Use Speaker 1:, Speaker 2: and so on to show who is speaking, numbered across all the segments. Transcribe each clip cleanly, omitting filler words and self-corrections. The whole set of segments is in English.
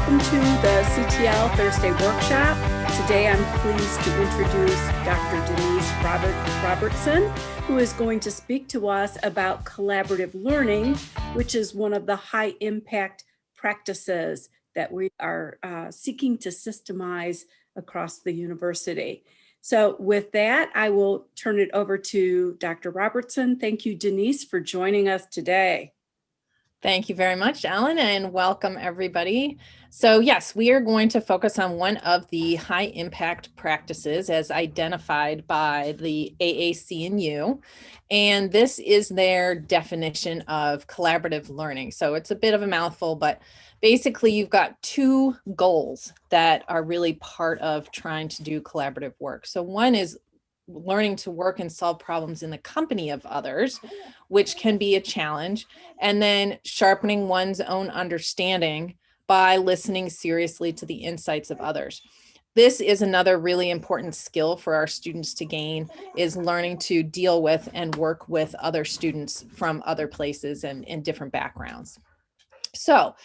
Speaker 1: welcome to the CTL Thursday Workshop. Today I'm pleased to introduce Dr. Denise Robertson, who is going to speak to us about collaborative learning, which is one of the high impact practices that we are seeking to systemize across the university. So with that, I will turn it over to Dr. Robertson. Thank you, Denise, for joining us today.
Speaker 2: Thank you very much, Ellen, and welcome everybody. So yes, we are going to focus on one of the high impact practices as identified by the AAC&U, and this is their definition of collaborative learning. So it's a bit of a mouthful, but basically you've got two goals that are really part of trying to do collaborative work. So one is learning to work and solve problems in the company of others, which can be a challenge, and then sharpening one's own understanding by listening seriously to the insights of others. This is another really important skill for our students to gain, is learning to deal with and work with other students from other places and in different backgrounds. So,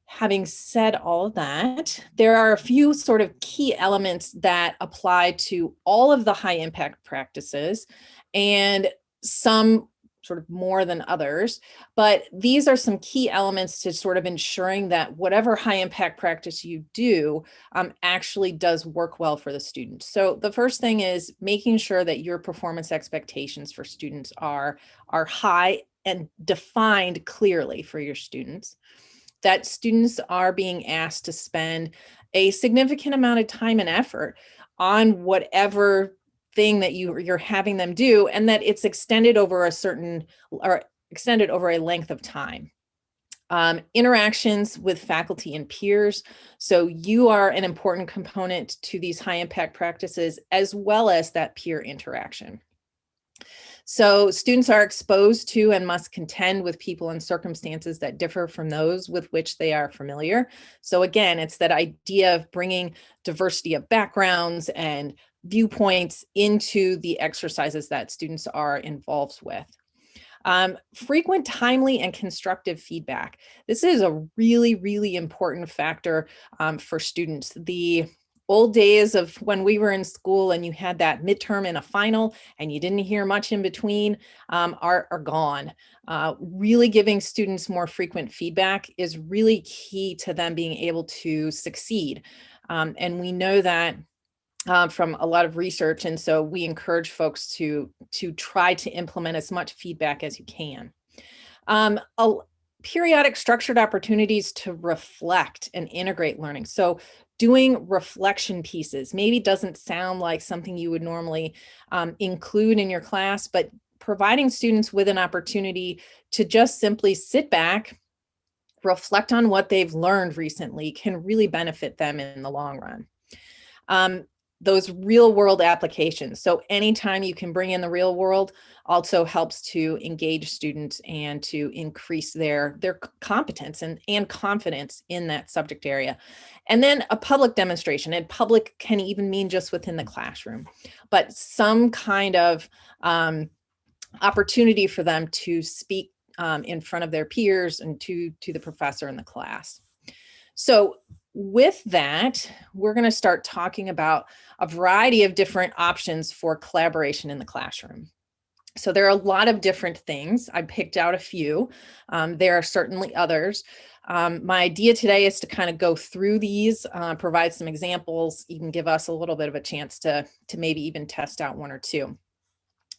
Speaker 2: having said all of that, there are a few sort of key elements that apply to all of the high impact practices, and some sort of more than others, but these are some key elements to sort of ensuring that whatever high impact practice you do actually does work well for the students. So the first thing is making sure that your performance expectations for students are high and defined clearly for your students, that students are being asked to spend a significant amount of time and effort on whatever thing that you're having them do, and that it's extended over a length of time. Interactions with faculty and peers. So you are an important component to these high impact practices, as well as that peer interaction. So students are exposed to and must contend with people and circumstances that differ from those with which they are familiar. So again, it's that idea of bringing diversity of backgrounds and viewpoints into the exercises that students are involved with. Frequent, timely, and constructive feedback. This is a really, really important factor for students. The old days of when we were in school and you had that midterm and a final and you didn't hear much in between are gone. Really giving students more frequent feedback is really key to them being able to succeed. And we know that from a lot of research, and so we encourage folks to try to implement as much feedback as you can. Periodic structured opportunities to reflect and integrate learning. So doing reflection pieces maybe doesn't sound like something you would normally include in your class, but providing students with an opportunity to just simply sit back, reflect on what they've learned recently can really benefit them in the long run. Those real world applications. So anytime you can bring in the real world also helps to engage students and to increase their competence and confidence in that subject area. And then a public demonstration, and public can even mean just within the classroom, but some kind of opportunity for them to speak in front of their peers and to the professor in the class. So with that, we're going to start talking about a variety of different options for collaboration in the classroom. So there are a lot of different things. I picked out a few. There are certainly others. My idea today is to kind of go through these, provide some examples, even give us a little bit of a chance to maybe even test out one or two.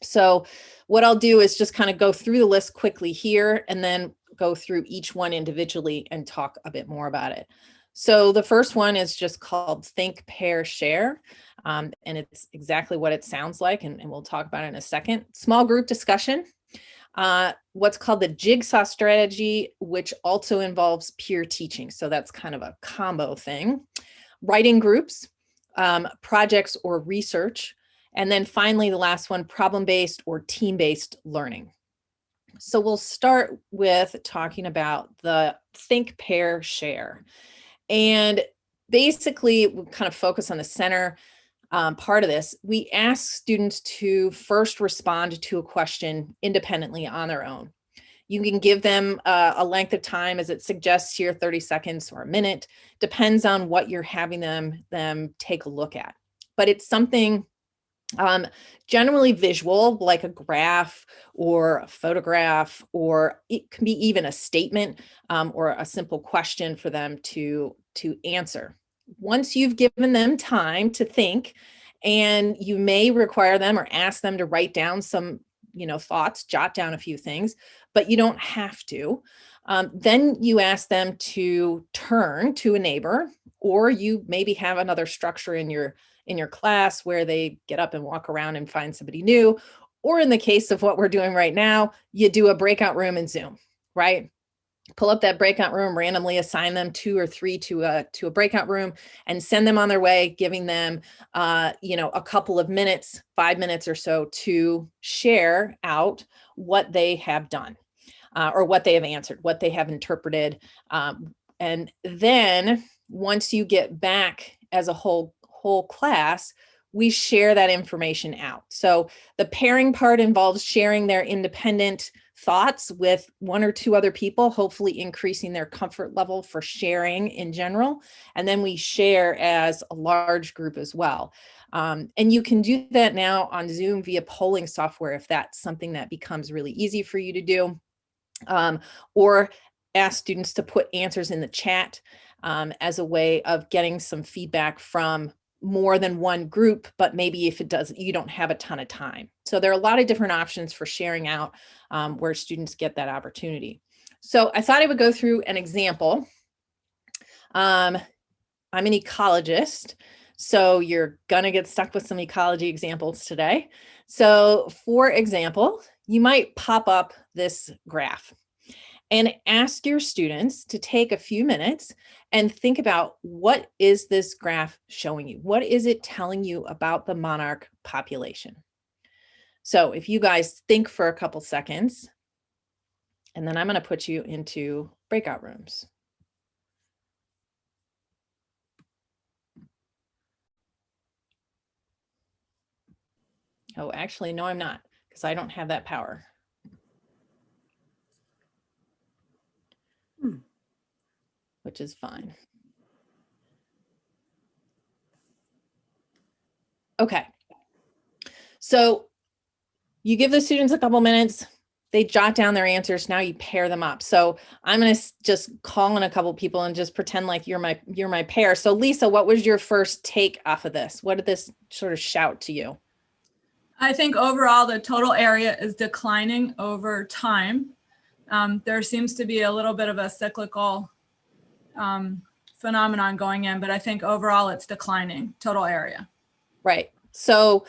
Speaker 2: So what I'll do is just kind of go through the list quickly here and then go through each one individually and talk a bit more about it. So the first one is just called Think, Pair, Share. And it's exactly what it sounds like, and we'll talk about it in a second. Small group discussion, what's called the jigsaw strategy, which also involves peer teaching. So that's kind of a combo thing. Writing groups, projects or research. And then finally, the last one, problem-based or team-based learning. So we'll start with talking about the Think, Pair, Share. And basically, we kind of focus on the center part of this. We ask students to first respond to a question independently on their own. You can give them a length of time as it suggests here, 30 seconds or a minute, depends on what you're having them take a look at. But it's something generally visual, like a graph or a photograph, or it can be even a statement or a simple question for them to answer. Once you've given them time to think, and you may require them or ask them to write down some, thoughts, jot down a few things, but you don't have to. Then you ask them to turn to a neighbor, or you maybe have another structure in your class where they get up and walk around and find somebody new. Or in the case of what we're doing right now, you do a breakout room in Zoom, right? Pull up that breakout room, randomly assign them 2 or 3 to a breakout room, and send them on their way, giving them, a couple of minutes, 5 minutes or so, to share out what they have done or what they have answered, what they have interpreted. And then once you get back as a whole class, we share that information out. So the pairing part involves sharing their independent thoughts with 1 or 2 other people, hopefully increasing their comfort level for sharing in general. And then we share as a large group as well. And you can do that now on Zoom via polling software if that's something that becomes really easy for you to do. Or ask students to put answers in the chat as a way of getting some feedback from more than one group, but maybe if it does, you don't have a ton of time. So there are a lot of different options for sharing out where students get that opportunity. So I thought I would go through an example. I'm an ecologist, so you're gonna get stuck with some ecology examples today. So for example, you might pop up this graph and ask your students to take a few minutes and think about, what is this graph showing you? What is it telling you about the monarch population? So if you guys think for a couple seconds, and then I'm going to put you into breakout rooms. Oh, actually, no, I'm not, because I don't have that power. Which is fine. Okay. So you give the students a couple minutes, they jot down their answers. Now you pair them up. So I'm going to just call in a couple people and just pretend like you're my pair. So Lisa, what was your first take off of this? What did this sort of shout to you?
Speaker 3: I think overall the total area is declining over time. There seems to be a little bit of a cyclical phenomenon going in, but I think overall it's declining, total area.
Speaker 2: Right. So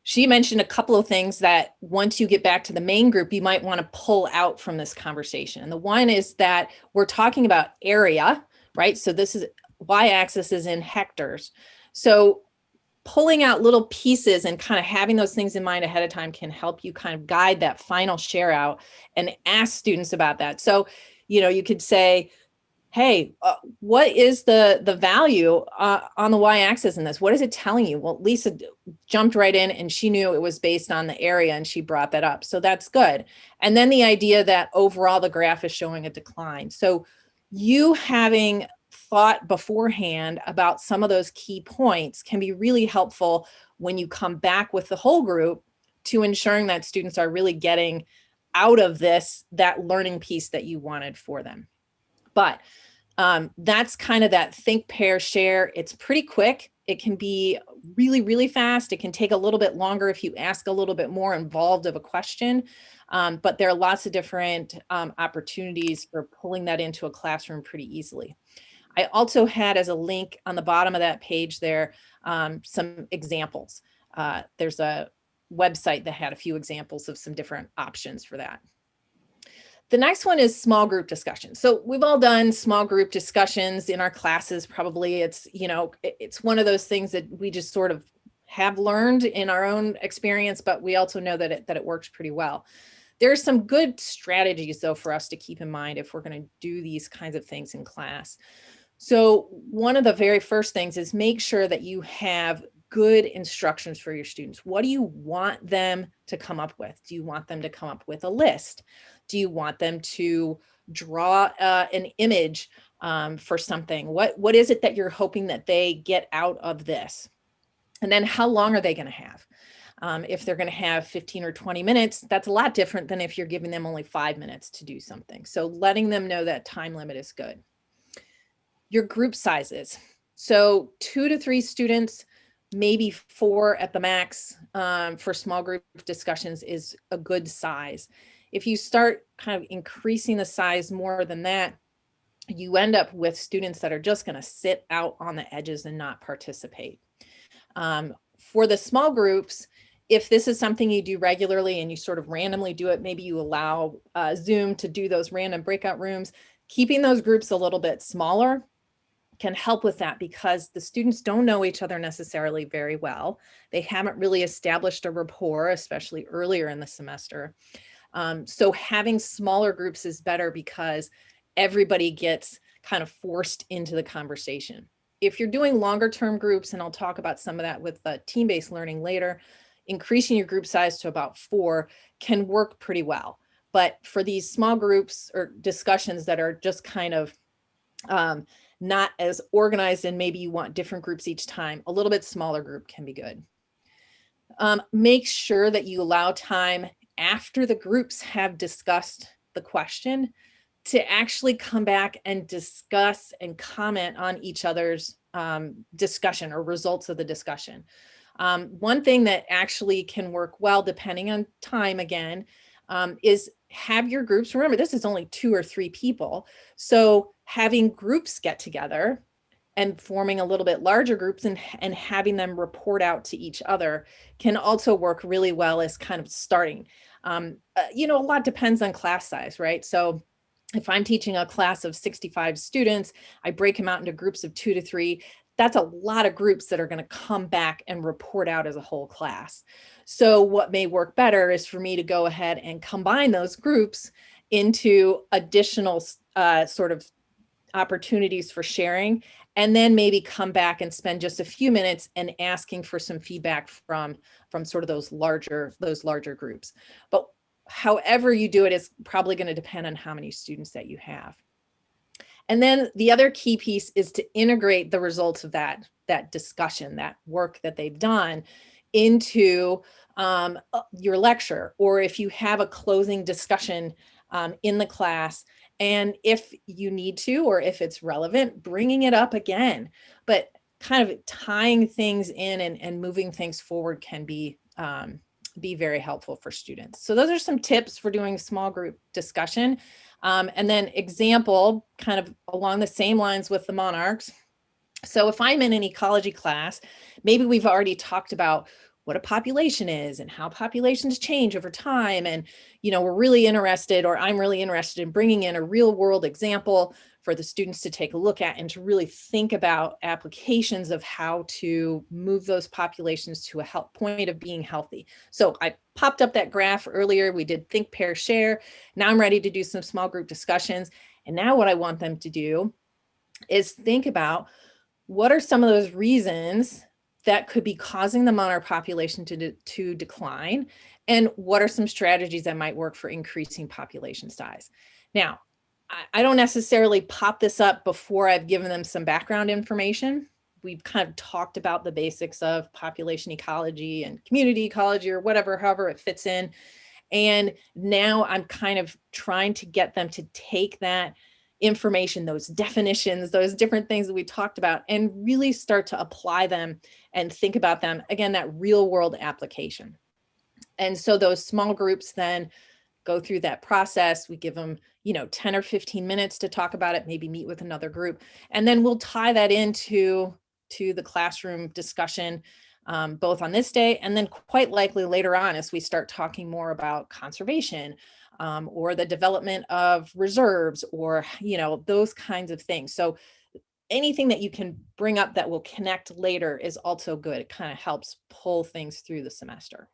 Speaker 2: she mentioned a couple of things that once you get back to the main group, you might want to pull out from this conversation. And the one is that we're talking about area, right? So this is y-axis is in hectares. So pulling out little pieces and kind of having those things in mind ahead of time can help you kind of guide that final share out and ask students about that. So, you could say, hey, what is the value on the y-axis in this? What is it telling you? Well, Lisa jumped right in and she knew it was based on the area and she brought that up. So that's good. And then the idea that overall the graph is showing a decline. So you having thought beforehand about some of those key points can be really helpful when you come back with the whole group to ensuring that students are really getting out of this that learning piece that you wanted for them. But that's kind of that think, pair, share. It's pretty quick. It can be really, really fast. It can take a little bit longer if you ask a little bit more involved of a question. But there are lots of different opportunities for pulling that into a classroom pretty easily. I also had as a link on the bottom of that page there some examples. There's a website that had a few examples of some different options for that. The next one is small group discussion. So we've all done small group discussions in our classes. Probably it's, it's one of those things that we just sort of have learned in our own experience, but we also know that it works pretty well. There are some good strategies though for us to keep in mind if we're going to do these kinds of things in class. So one of the very first things is make sure that you have good instructions for your students. What do you want them to come up with? Do you want them to come up with a list? Do you want them to draw an image for something? What is it that you're hoping that they get out of this? And then how long are they going to have? If they're going to have 15 or 20 minutes, that's a lot different than if you're giving them only 5 minutes to do something. So letting them know that time limit is good. Your group sizes. So 2 to 3 students, maybe 4 at the max for small group discussions is a good size. If you start kind of increasing the size more than that, you end up with students that are just going to sit out on the edges and not participate. For the small groups, if this is something you do regularly and you sort of randomly do it, maybe you allow Zoom to do those random breakout rooms, keeping those groups a little bit smaller can help with that, because the students don't know each other necessarily very well. They haven't really established a rapport, especially earlier in the semester. So having smaller groups is better because everybody gets kind of forced into the conversation. If you're doing longer term groups, and I'll talk about some of that with team-based learning later, increasing your group size to about 4 can work pretty well. But for these small groups or discussions that are just kind of not as organized, and maybe you want different groups each time, a little bit smaller group can be good. Make sure that you allow time after the groups have discussed the question to actually come back and discuss and comment on each other's discussion or results of the discussion. One thing that actually can work well, depending on time again, is have your groups, remember this is only 2 or 3 people, so having groups get together and forming a little bit larger groups and having them report out to each other can also work really well as kind of starting. A lot depends on class size, right? So if I'm teaching a class of 65 students, I break them out into groups of 2 to 3. That's a lot of groups that are going to come back and report out as a whole class. So what may work better is for me to go ahead and combine those groups into additional sort of opportunities for sharing, and then maybe come back and spend just a few minutes and asking for some feedback from sort of those larger groups. But however you do it is probably going to depend on how many students that you have. And then the other key piece is to integrate the results of that discussion, that work that they've done, into your lecture, or if you have a closing discussion in the class, and if you need to, or if it's relevant, bringing it up again. But kind of tying things in and moving things forward can be very helpful for students. So those are some tips for doing small group discussion. And then example, kind of along the same lines with the Monarchs. So if I'm in an ecology class, maybe we've already talked about what a population is and how populations change over time. And, we're really interested, or I'm really interested in bringing in a real world example for the students to take a look at and to really think about applications of how to move those populations to a point of being healthy. So I popped up that graph earlier. We did think, pair, share. Now I'm ready to do some small group discussions. And now what I want them to do is think about what are some of those reasons that could be causing the monarch population to decline, and what are some strategies that might work for increasing population size. Now, I don't necessarily pop this up before I've given them some background information. We've kind of talked about the basics of population ecology and community ecology, or however it fits in. And now I'm kind of trying to get them to take that information, those definitions, those different things that we talked about, and really start to apply them and think about them, again, that real world application. And so those small groups then go through that process. We give them, 10 or 15 minutes to talk about it, maybe meet with another group, and then we'll tie that into the classroom discussion, both on this day and then quite likely later on as we start talking more about conservation, or the development of reserves, or, those kinds of things. So anything that you can bring up that will connect later is also good. It kind of helps pull things through the semester.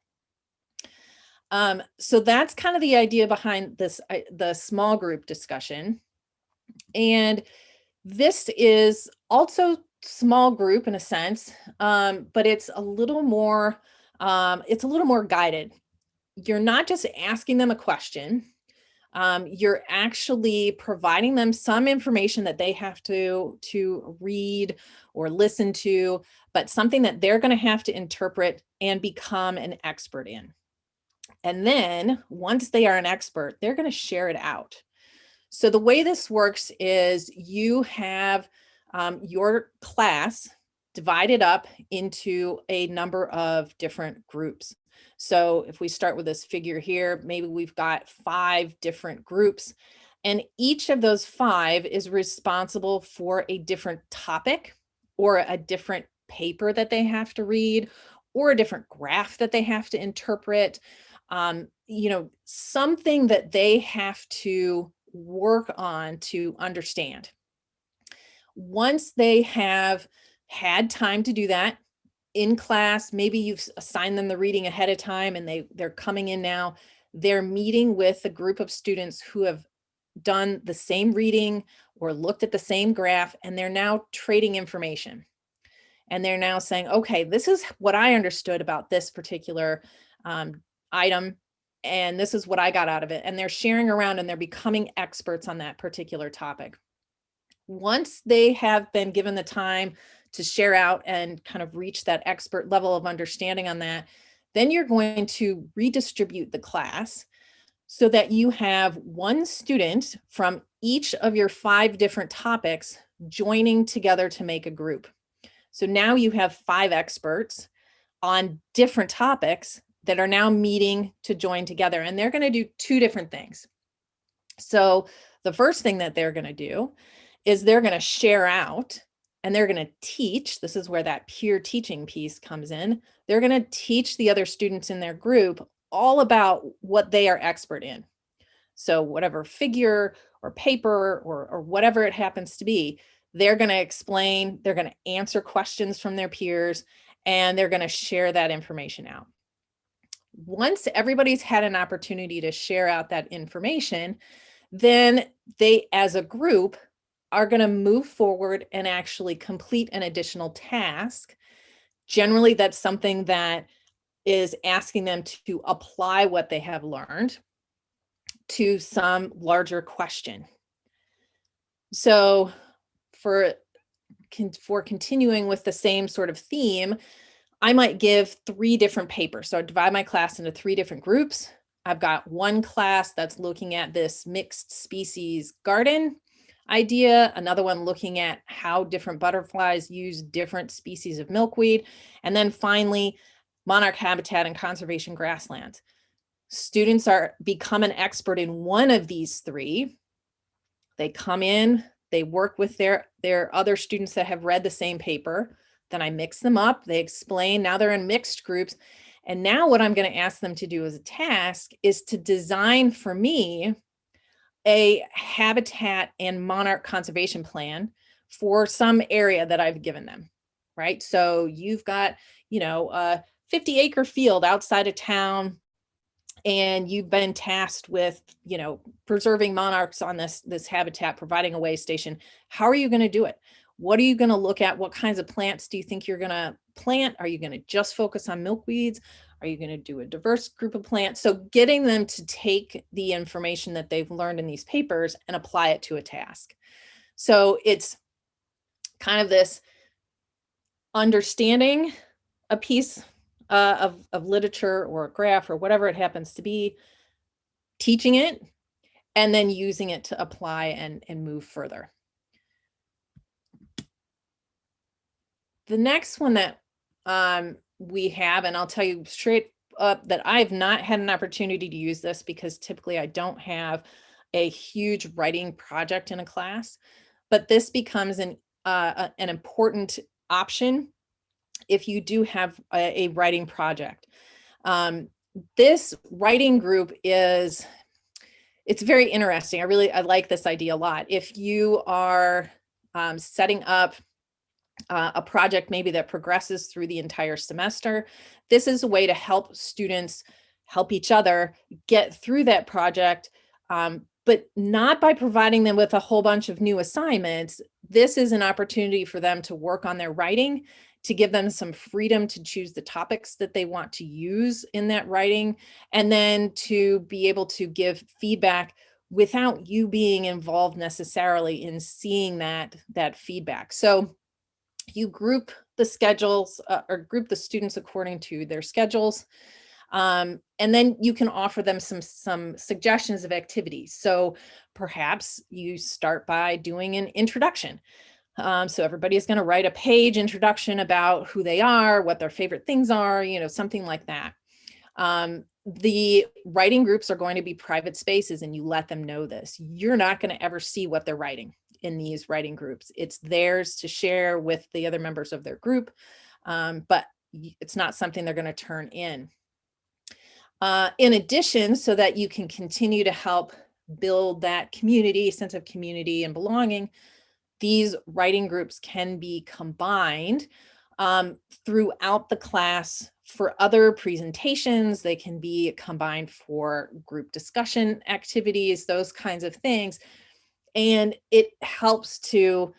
Speaker 2: So that's kind of the idea behind this, the small group discussion. And this is also small group in a sense, but it's a little more guided. You're not just asking them a question. You're actually providing them some information that they have to read or listen to, but something that they're going to have to interpret and become an expert in. And then once they are an expert, they're going to share it out. So the way this works is you have your class divided up into a number of different groups. So if we start with this figure here, maybe we've got 5 different groups, and each of those 5 is responsible for a different topic or a different paper that they have to read or a different graph that they have to interpret, something that they have to work on to understand. Once they have had time to do that in class, maybe you've assigned them the reading ahead of time and they're coming in now, they're meeting with a group of students who have done the same reading or looked at the same graph, and they're now trading information. And they're now saying, okay, this is what I understood about this particular item, and this is what I got out of it. And they're sharing around and they're becoming experts on that particular topic. Once they have been given the time to share out and kind of reach that expert level of understanding on that, then you're going to redistribute the class so that you have one student from each of your 5 different topics joining together to make a group. So now you have 5 experts on different topics that are now meeting to join together, and they're going to do 2 different things. So the first thing that they're going to do is they're going to share out and they're going to teach. This is where that peer teaching piece comes in. They're going to teach the other students in their group all about what they are expert in. So whatever figure or paper or whatever it happens to be, they're going to explain, they're going to answer questions from their peers, and they're going to share that information out. Once everybody's had an opportunity to share out that information, then they, as a group, are going to move forward and actually complete an additional task. Generally, that's something that is asking them to apply what they have learned to some larger question. So for continuing with the same sort of theme, I might give 3 different papers. So I divide my class into 3 different groups. I've got one class that's looking at this mixed species garden idea, another one looking at how different butterflies use different species of milkweed, and then finally, monarch habitat and conservation grasslands. Students become an expert in one of these 3. They come in, they work with their other students that have read the same paper. Then I mix them up, they explain, now they're in mixed groups. And now what I'm going to ask them to do as a task is to design for me a habitat and monarch conservation plan for some area that I've given them, right? So you've got, a 50-acre field outside of town, and you've been tasked with, preserving monarchs on this habitat, providing a way station. How are you going to do it? What are you going to look at? What kinds of plants do you think you're going to plant? Are you going to just focus on milkweeds? Are you going to do a diverse group of plants? So getting them to take the information that they've learned in these papers and apply it to a task. So it's kind of this understanding a piece of literature or a graph or whatever it happens to be, teaching it, and then using it to apply and move further. The next one that we have, and I'll tell you straight up that I've not had an opportunity to use this because typically I don't have a huge writing project in a class, but this becomes an important option if you do have a writing project. This writing group it's very interesting. I like this idea a lot. If you are setting up a project maybe that progresses through the entire semester, this is a way to help students help each other get through that project, but not by providing them with a whole bunch of new assignments. This is an opportunity for them to work on their writing, to give them some freedom to choose the topics that they want to use in that writing, and then to be able to give feedback without you being involved necessarily in seeing that feedback. So you group the schedules or group the students according to their schedules. And then you can offer them some suggestions of activities. So perhaps you start by doing an introduction. So everybody is going to write a page introduction about who they are, what their favorite things are, something like that. The writing groups are going to be private spaces, and you let them know this. You're not going to ever see what they're writing in these writing groups. It's theirs to share with the other members of their group, but it's not something they're going to turn in. In addition, so that you can continue to help build that sense of community and belonging, these writing groups can be combined throughout the class for other presentations. They can be combined for group discussion activities, those kinds of things. And it helps to,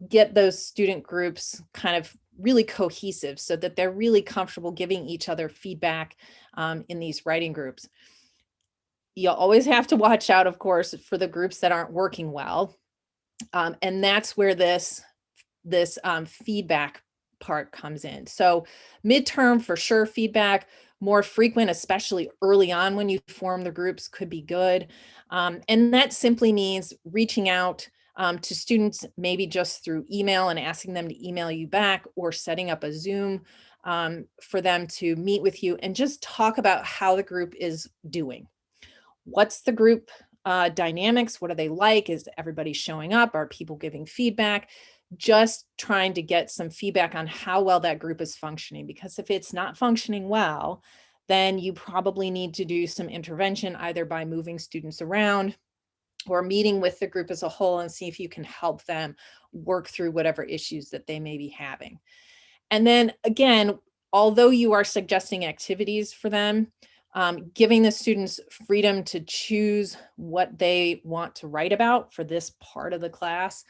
Speaker 2: get those student groups kind of really cohesive so that they're really comfortable giving each other feedback in these writing groups. You'll always have to watch out, of course, for the groups that aren't working well. And that's where this feedback part comes in. So midterm, for sure, feedback, more frequent, especially early on when you form the groups, could be good. And that simply means reaching out to students, maybe just through email and asking them to email you back, or setting up a Zoom for them to meet with you and just talk about how the group is doing. What's the group dynamics? What are they like? Is everybody showing up? Are people giving feedback? Just trying to get some feedback on how well that group is functioning, because if it's not functioning well, then you probably need to do some intervention, either by moving students around or meeting with the group as a whole and see if you can help them work through whatever issues that they may be having. And then again, although you are suggesting activities for them, giving the students freedom to choose what they want to write about for this part of the class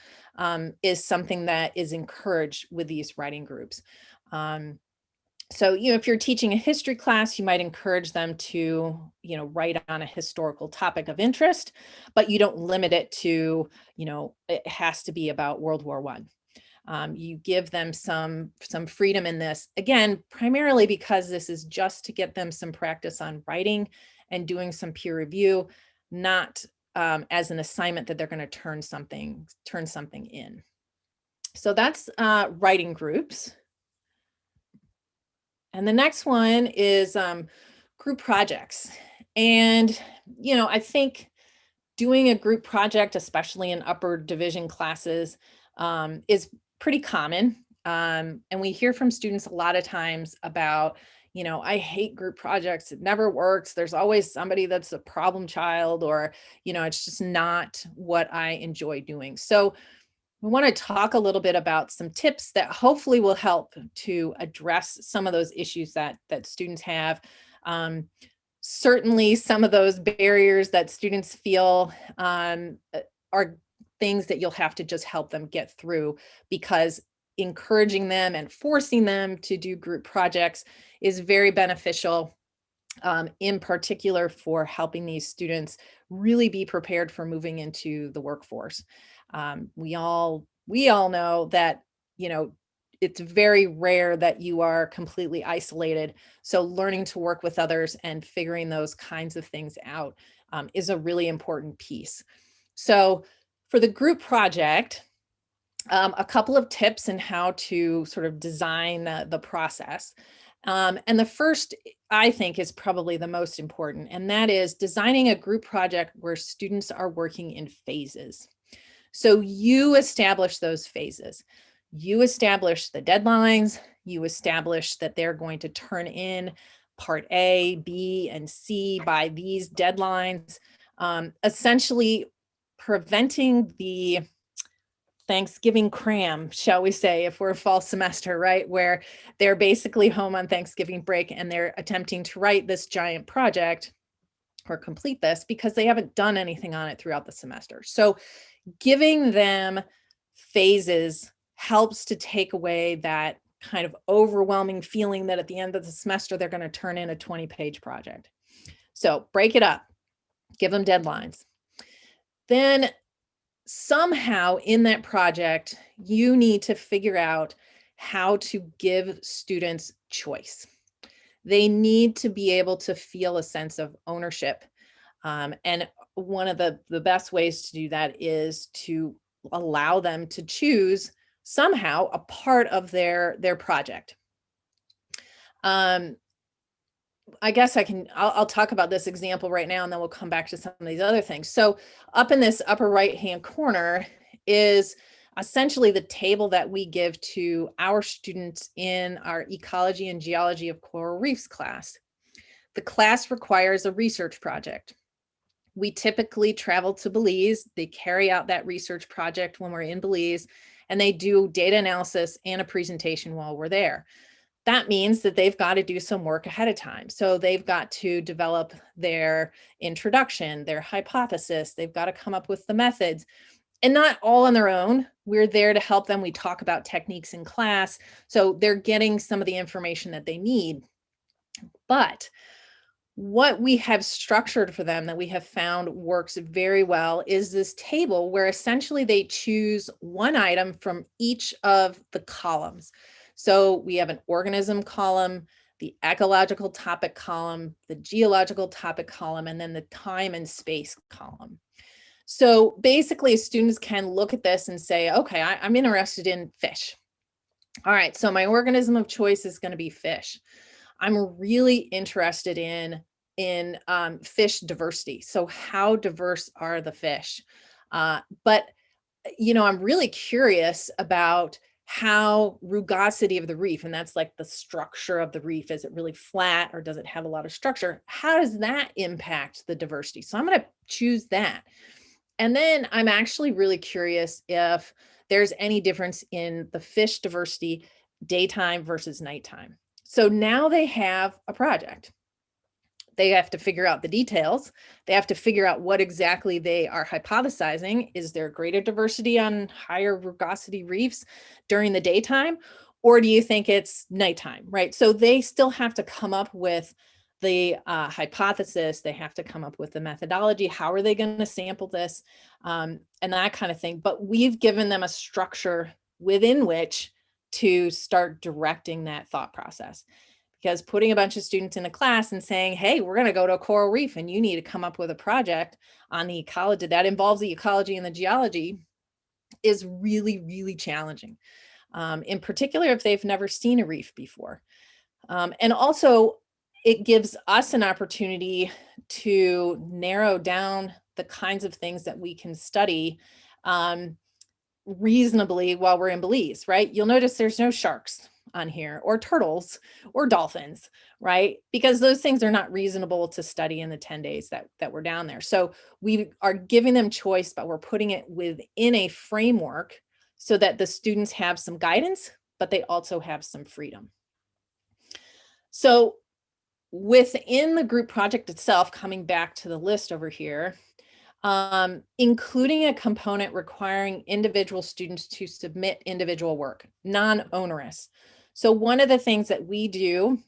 Speaker 2: is something that is encouraged with these writing groups. So, if you're teaching a history class, you might encourage them to, write on a historical topic of interest, but you don't limit it to, it has to be about World War I. You give them some freedom in this, again, primarily because this is just to get them some practice on writing and doing some peer review, not as an assignment that they're going to turn something in. So that's writing groups. And the next one is group projects. And, I think doing a group project, especially in upper division classes, is pretty common. And we hear from students a lot of times about, I hate group projects. It never works. There's always somebody that's a problem child, or, it's just not what I enjoy doing. So we want to talk a little bit about some tips that hopefully will help to address some of those issues that students have. Certainly some of those barriers that students feel are things that you'll have to just help them get through, because encouraging them and forcing them to do group projects is very beneficial, in particular for helping these students really be prepared for moving into the workforce. We all know that, it's very rare that you are completely isolated. So learning to work with others and figuring those kinds of things out is a really important piece. So for the group project, a couple of tips in how to sort of design the process. And the first, I think, is probably the most important, and that is designing a group project where students are working in phases. So you establish those phases. You establish the deadlines. You establish that they're going to turn in part A, B, and C by these deadlines, essentially preventing the Thanksgiving cram, shall we say, if we're a fall semester, right? Where they're basically home on Thanksgiving break and they're attempting to write this giant project or complete this because they haven't done anything on it throughout the semester. So giving them phases helps to take away that kind of overwhelming feeling that at the end of the semester, they're going to turn in a 20-page project. So break it up, give them deadlines. then somehow in that project, you need to figure out how to give students choice. They need to be able to feel a sense of ownership. And one of the best ways to do that is to allow them to choose somehow a part of their project. I guess I'll talk about this example right now, and then we'll come back to some of these other things. So up in this upper right-hand corner is essentially the table that we give to our students in our ecology and geology of coral reefs class. The class requires a research project. We typically travel to Belize. They carry out that research project when we're in Belize, and they do data analysis and a presentation while we're there. That means that they've got to do some work ahead of time. So they've got to develop their introduction, their hypothesis. They've got to come up with the methods, and not all on their own. We're there to help them. We talk about techniques in class. So they're getting some of the information that they need. But what we have structured for them that we have found works very well is this table where essentially they choose one item from each of the columns. So we have an organism column, the ecological topic column, the geological topic column, and then the time and space column. So basically students can look at this and say, okay, I'm interested in fish. All right, so my organism of choice is going to be fish. I'm really interested in fish diversity. So how diverse are the fish? But, I'm really curious about how rugosity of the reef, and that's like the structure of the reef. Is it really flat or does it have a lot of structure? How does that impact the diversity? So I'm going to choose that. And then I'm actually really curious if there's any difference in the fish diversity daytime versus nighttime. So now they have a project. They have to figure out the details. They have to figure out what exactly they are hypothesizing. Is there greater diversity on higher rugosity reefs during the daytime? Or do you think it's nighttime, right? So they still have to come up with the hypothesis. They have to come up with the methodology. How are they going to sample this? And that kind of thing. But we've given them a structure within which to start directing that thought process. Because putting a bunch of students in a class and saying, hey, we're going to go to a coral reef and you need to come up with a project on the ecology that involves the ecology and the geology is really, really challenging. In particular, if they've never seen a reef before. And also, it gives us an opportunity to narrow down the kinds of things that we can study reasonably while we're in Belize, right? You'll notice there's no sharks on here, or turtles, or dolphins, right? Because those things are not reasonable to study in the 10 days that we're down there. So we are giving them choice, but we're putting it within a framework so that the students have some guidance, but they also have some freedom. So within the group project itself, coming back to the list over here, including a component requiring individual students to submit individual work, non-onerous. So one of the things that we do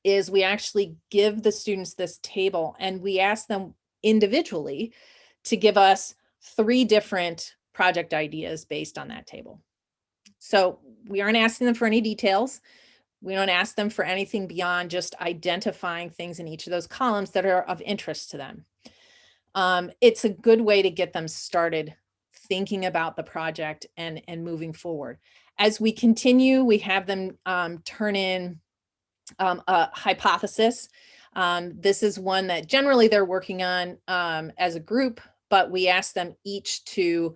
Speaker 2: is we actually give the students this table and we ask them individually to give us 3 different project ideas based on that table. So we aren't asking them for any details. We don't ask them for anything beyond just identifying things in each of those columns that are of interest to them. It's a good way to get them started thinking about the project and moving forward. As we continue, we have them turn in a hypothesis. This is one that generally they're working on as a group, but we ask them each to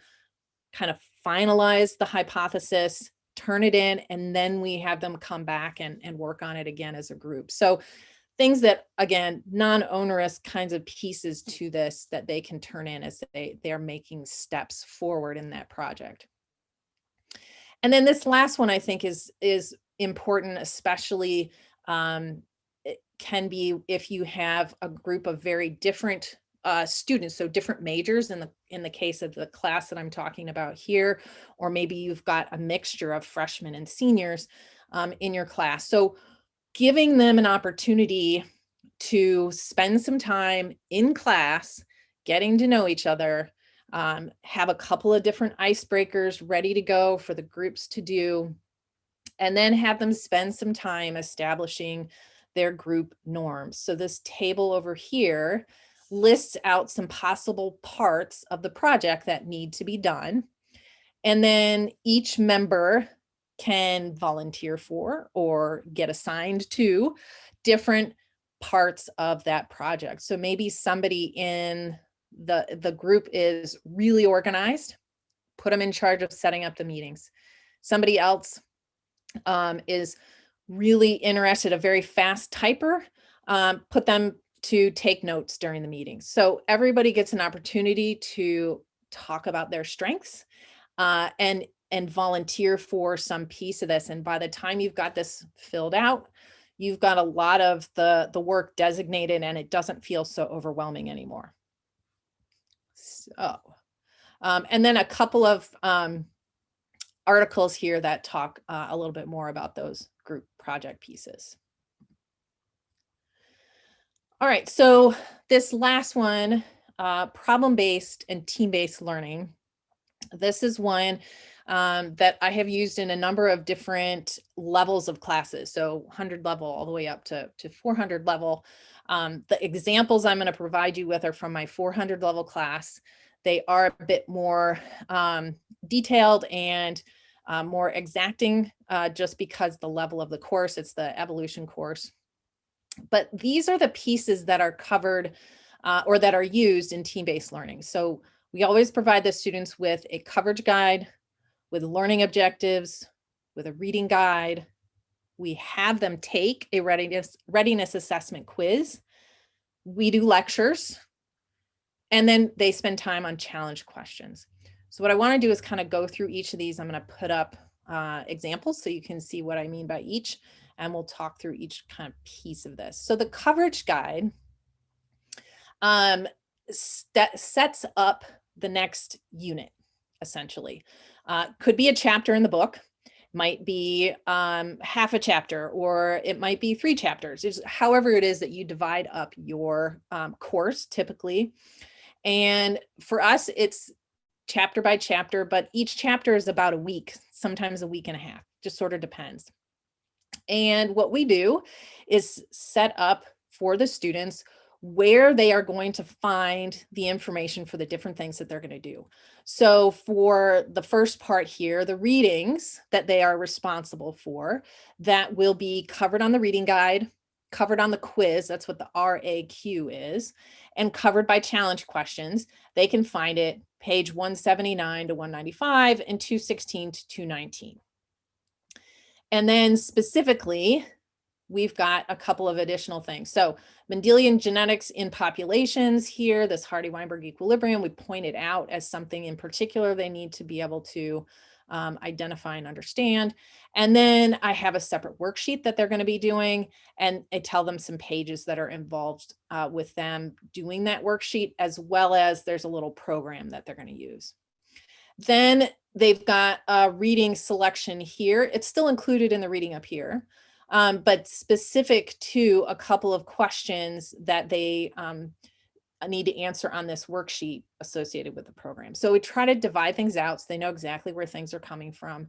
Speaker 2: kind of finalize the hypothesis, turn it in, and then we have them come back and work on it again as a group. So things that, again, non-onerous kinds of pieces to this that they can turn in as they're making steps forward in that project. And then this last one I think is important, especially it can be if you have a group of very different students, so different majors in the case of the class that I'm talking about here, or maybe you've got a mixture of freshmen and seniors in your class. So giving them an opportunity to spend some time in class, getting to know each other, have a couple of different icebreakers ready to go for the groups to do, and then have them spend some time establishing their group norms. So this table over here lists out some possible parts of the project that need to be done. And then each member can volunteer for or get assigned to different parts of that project. So maybe somebody in the group is really organized, put them in charge of setting up the meetings. Somebody else is really interested, a very fast typer, put them to take notes during the meetings. So everybody gets an opportunity to talk about their strengths and volunteer for some piece of this. And by the time you've got this filled out, you've got a lot of the work designated, and it doesn't feel so overwhelming anymore. So, and then a couple of articles here that talk a little bit more about those group project pieces. All right, so this last one, problem-based and team-based learning. This is one that I have used in a number of different levels of classes. So 100 level all the way up to 400 level. The examples I'm going to provide you with are from my 400 level class. They are a bit more detailed and more exacting just because the level of the course, it's the evolution course. But these are the pieces that are covered or that are used in team-based learning. So we always provide the students with a coverage guide, with learning objectives, with a reading guide. We have them take a readiness assessment quiz. We do lectures, and then they spend time on challenge questions. So what I want to do is kind of go through each of these. I'm going to put up examples so you can see what I mean by each, and we'll talk through each kind of piece of this. So the coverage guide sets up the next unit, essentially. Could be a chapter in the book, might be half a chapter, or it might be 3 chapters. It's however it is that you divide up your course typically. And for us, it's chapter by chapter, but each chapter is about a week, sometimes a week and a half, just sort of depends. And what we do is set up for the students where they are going to find the information for the different things that they're going to do. So for the first part here, the readings that they are responsible for, that will be covered on the reading guide, covered on the quiz, that's what the RAQ is, and covered by challenge questions. They can find it page 179 to 195 and 216 to 219. And then specifically, we've got a couple of additional things. So Mendelian genetics in populations here, this Hardy-Weinberg equilibrium, we pointed out as something in particular they need to be able to identify and understand. And then I have a separate worksheet that they're going to be doing, and I tell them some pages that are involved with them doing that worksheet, as well as there's a little program that they're going to use. Then they've got a reading selection here. It's still included in the reading up here. But specific to a couple of questions that they need to answer on this worksheet associated with the program. So we try to divide things out so they know exactly where things are coming from.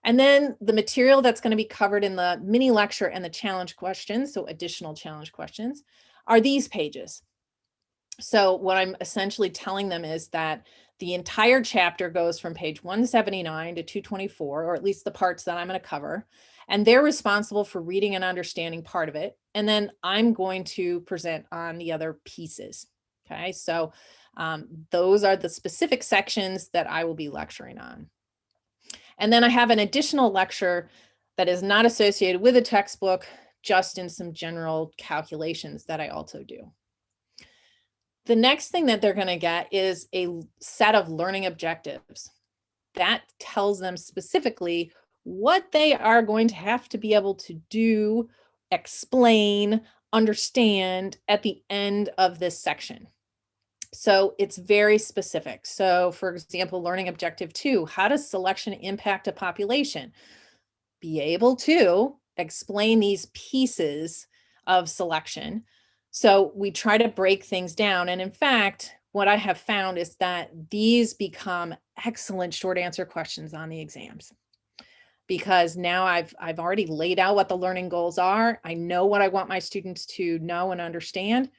Speaker 2: And then the material that's going to be covered in the mini lecture and the challenge questions, so additional challenge questions, are these pages. So what I'm essentially telling them is that the entire chapter goes from page 179 to 224, or at least the parts that I'm going to cover. And they're responsible for reading and understanding part of it. And then I'm going to present on the other pieces. Okay, so those are the specific sections that I will be lecturing on. And then I have an additional lecture that is not associated with a textbook, just in some general calculations that I also do. The next thing that they're going to get is a set of learning objectives. That tells them specifically what they are going to have to be able to do, explain, understand at the end of this section. So it's very specific. So for example, learning objective 2, how does selection impact a population? Be able to explain these pieces of selection. So we try to break things down. And in fact, what I have found is that these become excellent short answer questions on the exams, because now I've already laid out what the learning goals are. I know what I want my students to know and understand.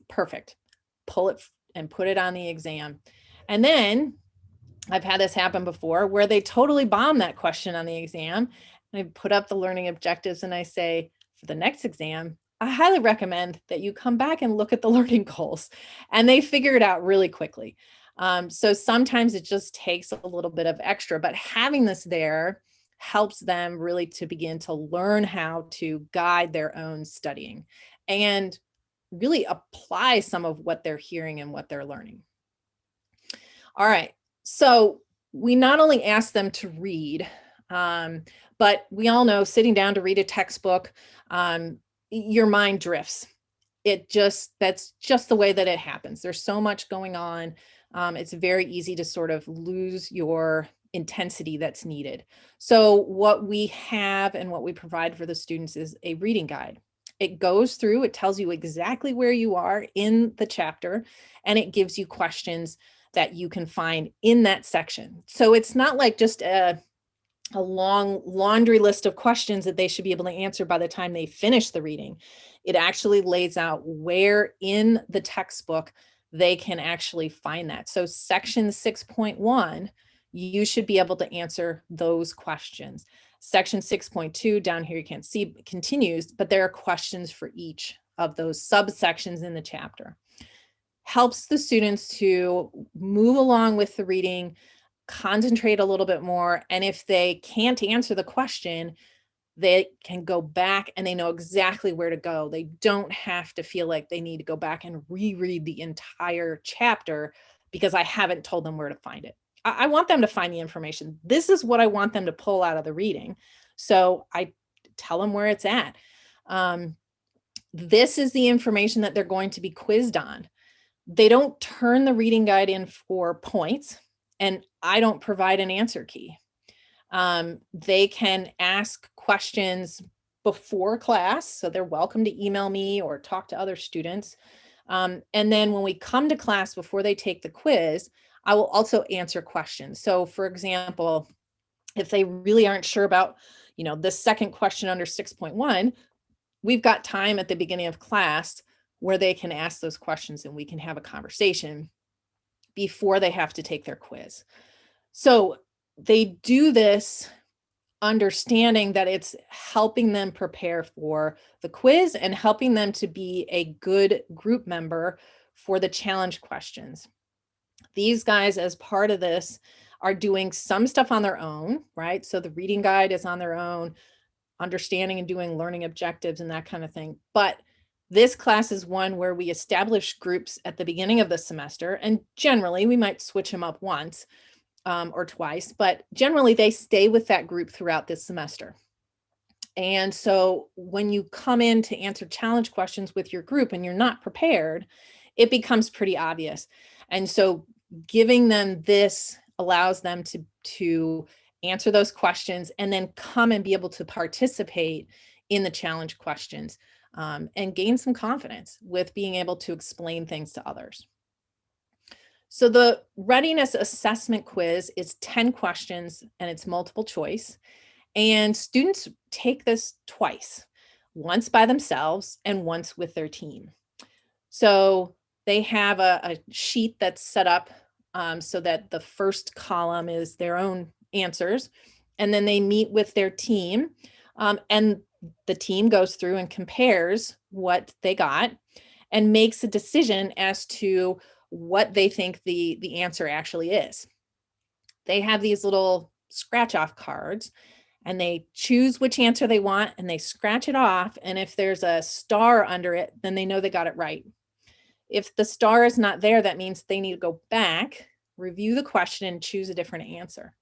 Speaker 2: Perfect. Pull it and put it on the exam. And then I've had this happen before where they totally bomb that question on the exam. And I put up the learning objectives and I say, for the next exam, I highly recommend that you come back and look at the learning goals. And they figure it out really quickly. So sometimes it just takes a little bit of extra, but having this there helps them really to begin to learn how to guide their own studying and really apply some of what they're hearing and what they're learning. All right. So we not only ask them to read, but we all know sitting down to read a textbook, your mind drifts. That's just the way that it happens. There's so much going on. It's very easy to sort of lose your intensity that's needed. So what we have and what we provide for the students is a reading guide. It goes through, it tells you exactly where you are in the chapter, and it gives you questions that you can find in that section. So it's not like just a long laundry list of questions that they should be able to answer by the time they finish the reading. It actually lays out where in the textbook they can actually find that. So section 6.1, you should be able to answer those questions. Section 6.2 down here, you can't see, continues, but there are questions for each of those subsections in the chapter. Helps the students to move along with the reading, concentrate a little bit more. And if they can't answer the question, they can go back and they know exactly where to go. They don't have to feel like they need to go back and reread the entire chapter because I haven't told them where to find it. I want them to find the information. This is what I want them to pull out of the reading. So I tell them where it's at. This is the information that they're going to be quizzed on. They don't turn the reading guide in for points, and I don't provide an answer key. They can ask questions before class, so they're welcome to email me or talk to other students. And then when we come to class before they take the quiz, I will also answer questions. So for example, if they really aren't sure about, the second question under 6.1, we've got time at the beginning of class where they can ask those questions and we can have a conversation before they have to take their quiz. So they do this understanding that it's helping them prepare for the quiz and helping them to be a good group member for the challenge questions. These guys, as part of this, are doing some stuff on their own, right? So the reading guide is on their own, understanding and doing learning objectives and that kind of thing. But this class is one where we establish groups at the beginning of the semester, and generally we might switch them up once or twice, but generally they stay with that group throughout this semester. And so when you come in to answer challenge questions with your group and you're not prepared, it becomes pretty obvious. And so giving them this allows them to answer those questions and then come and be able to participate in the challenge questions and gain some confidence with being able to explain things to others. So the readiness assessment quiz is 10 questions and it's multiple choice. And students take this twice, once by themselves and once with their team. So they have a sheet that's set up so that the first column is their own answers. And then they meet with their team and the team goes through and compares what they got and makes a decision as to what they think the answer actually is. They have these little scratch off cards and they choose which answer they want and they scratch it off. And if there's a star under it, then they know they got it right. If the star is not there, that means they need to go back, review the question and choose a different answer.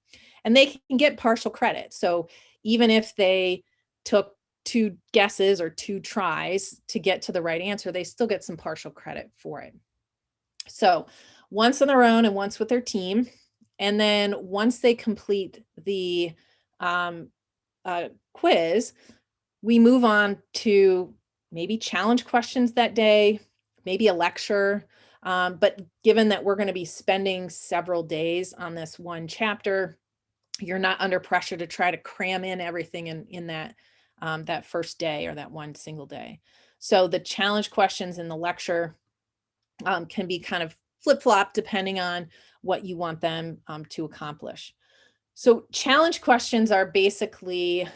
Speaker 2: And they can get partial credit. So even if they took 2 guesses or 2 tries to get to the right answer, they still get some partial credit for it. So once on their own and once with their team. And then once they complete the quiz, we move on to maybe challenge questions that day, maybe a lecture. But given that we're going to be spending several days on this one chapter, you're not under pressure to try to cram in everything in that that first day or that one single day. So the challenge questions in the lecture can be kind of flip-flop depending on what you want them to accomplish. So challenge questions are basically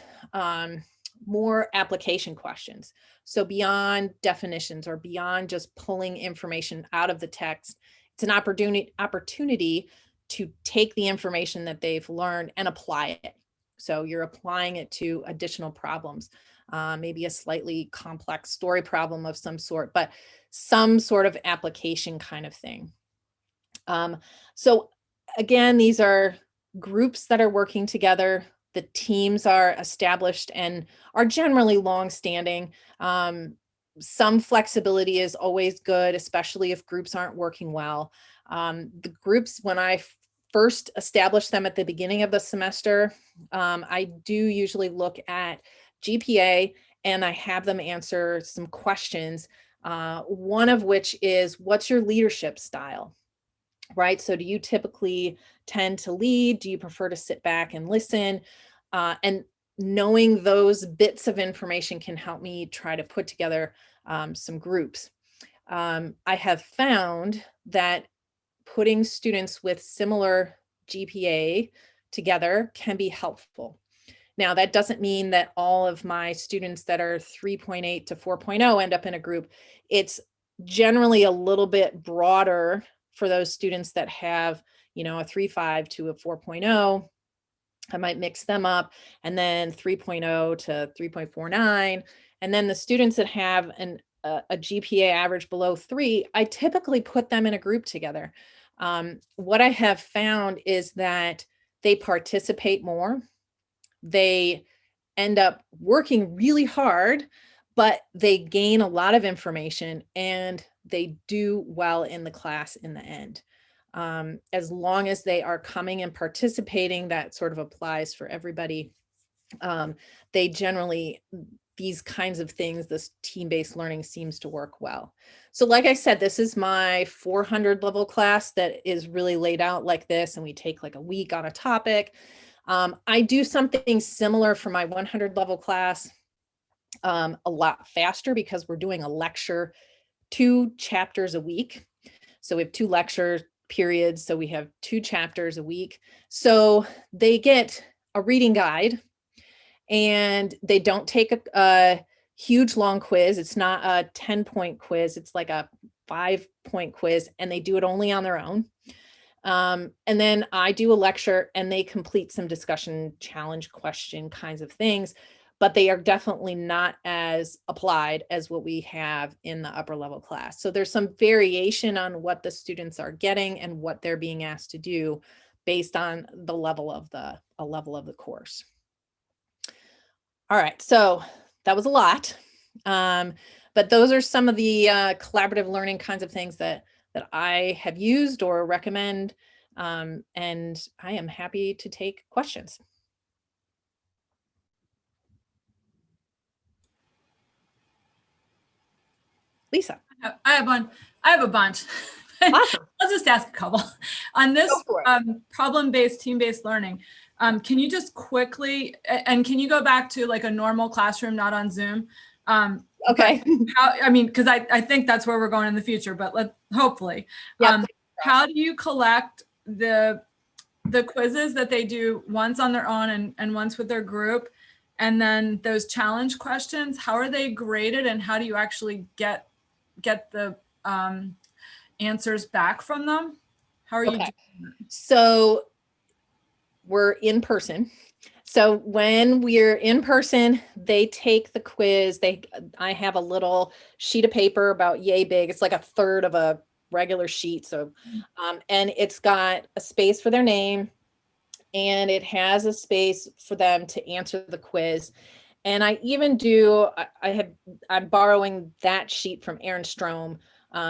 Speaker 2: more application questions. So beyond definitions or beyond just pulling information out of the text, it's an opportunity to take the information that they've learned and apply it. So you're applying it to additional problems, maybe a slightly complex story problem of some sort, but some sort of application kind of thing. So again, these are groups that are working together. The teams are established and are generally long-standing. Some flexibility is always good, especially if groups aren't working well. The groups, when I first establish them at the beginning of the semester, I do usually look at GPA and I have them answer some questions. One of which is, what's your leadership style? Right? So do you typically tend to lead? Do you prefer to sit back and listen? And knowing those bits of information can help me try to put together some groups. I have found that putting students with similar GPA together can be helpful. Now, that doesn't mean that all of my students that are 3.8 to 4.0 end up in a group. It's generally a little bit broader for those students that have, you know, a 3.5 to a 4.0. I might mix them up, and then 3.0 to 3.49. And then the students that have a GPA average below 3, I typically put them in a group together. What I have found is that they participate more. They end up working really hard, but they gain a lot of information and they do well in the class in the end. As long as they are coming and participating, that sort of applies for everybody. They generally, these kinds of things, this team-based learning seems to work well. So like I said, this is my 400 level class that is really laid out like this, and we take like a week on a topic. I do something similar for my 100 level class a lot faster because we're doing a lecture, 2 chapters a week. So we have 2 lecture periods. So we have 2 chapters a week. So they get a reading guide and they don't take a huge long quiz. It's not a 10-point quiz. It's like a 5-point quiz, and they do it only on their own. And then I do a lecture and they complete some discussion, challenge, question kinds of things, but they are definitely not as applied as what we have in the upper level class. So there's some variation on what the students are getting and what they're being asked to do based on the level of the course. All right, so that was a lot, but those are some of the collaborative learning kinds of things that I have used or recommend, and I am happy to take questions. Lisa.
Speaker 3: I have a bunch.
Speaker 2: Awesome.
Speaker 3: I'll just ask a couple. On this problem-based, team-based learning, can you just quickly, and can you go back to like a normal classroom, not on Zoom?
Speaker 2: Okay.
Speaker 3: Because I think that's where we're going in the future, but hopefully.
Speaker 2: Yep.
Speaker 3: How do you collect the quizzes that they do once on their own and once with their group? And then those challenge questions, how are they graded and how do you actually get the answers back from them? How are you doing that?
Speaker 2: So we're in person. So when we're in person, they take the quiz. I have a little sheet of paper about yay big. It's like a third of a regular sheet. So, and it's got a space for their name and it has a space for them to answer the quiz. And I even do, I'm borrowing that sheet from Erin Strom.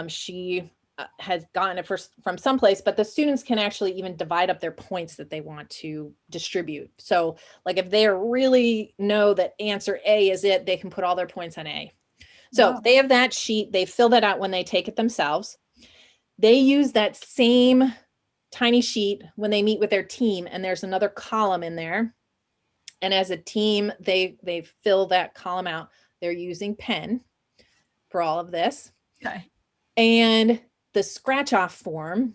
Speaker 2: She has gotten it from someplace, but the students can actually even divide up their points that they want to distribute. So like if they really know that answer A is it, they can put all their points on A. So they have that sheet, they fill that out when they take it themselves. They use that same tiny sheet when they meet with their team, and there's another column in there. And as a team, they fill that column out. They're using pen for all of this.
Speaker 3: Okay.
Speaker 2: And the scratch off form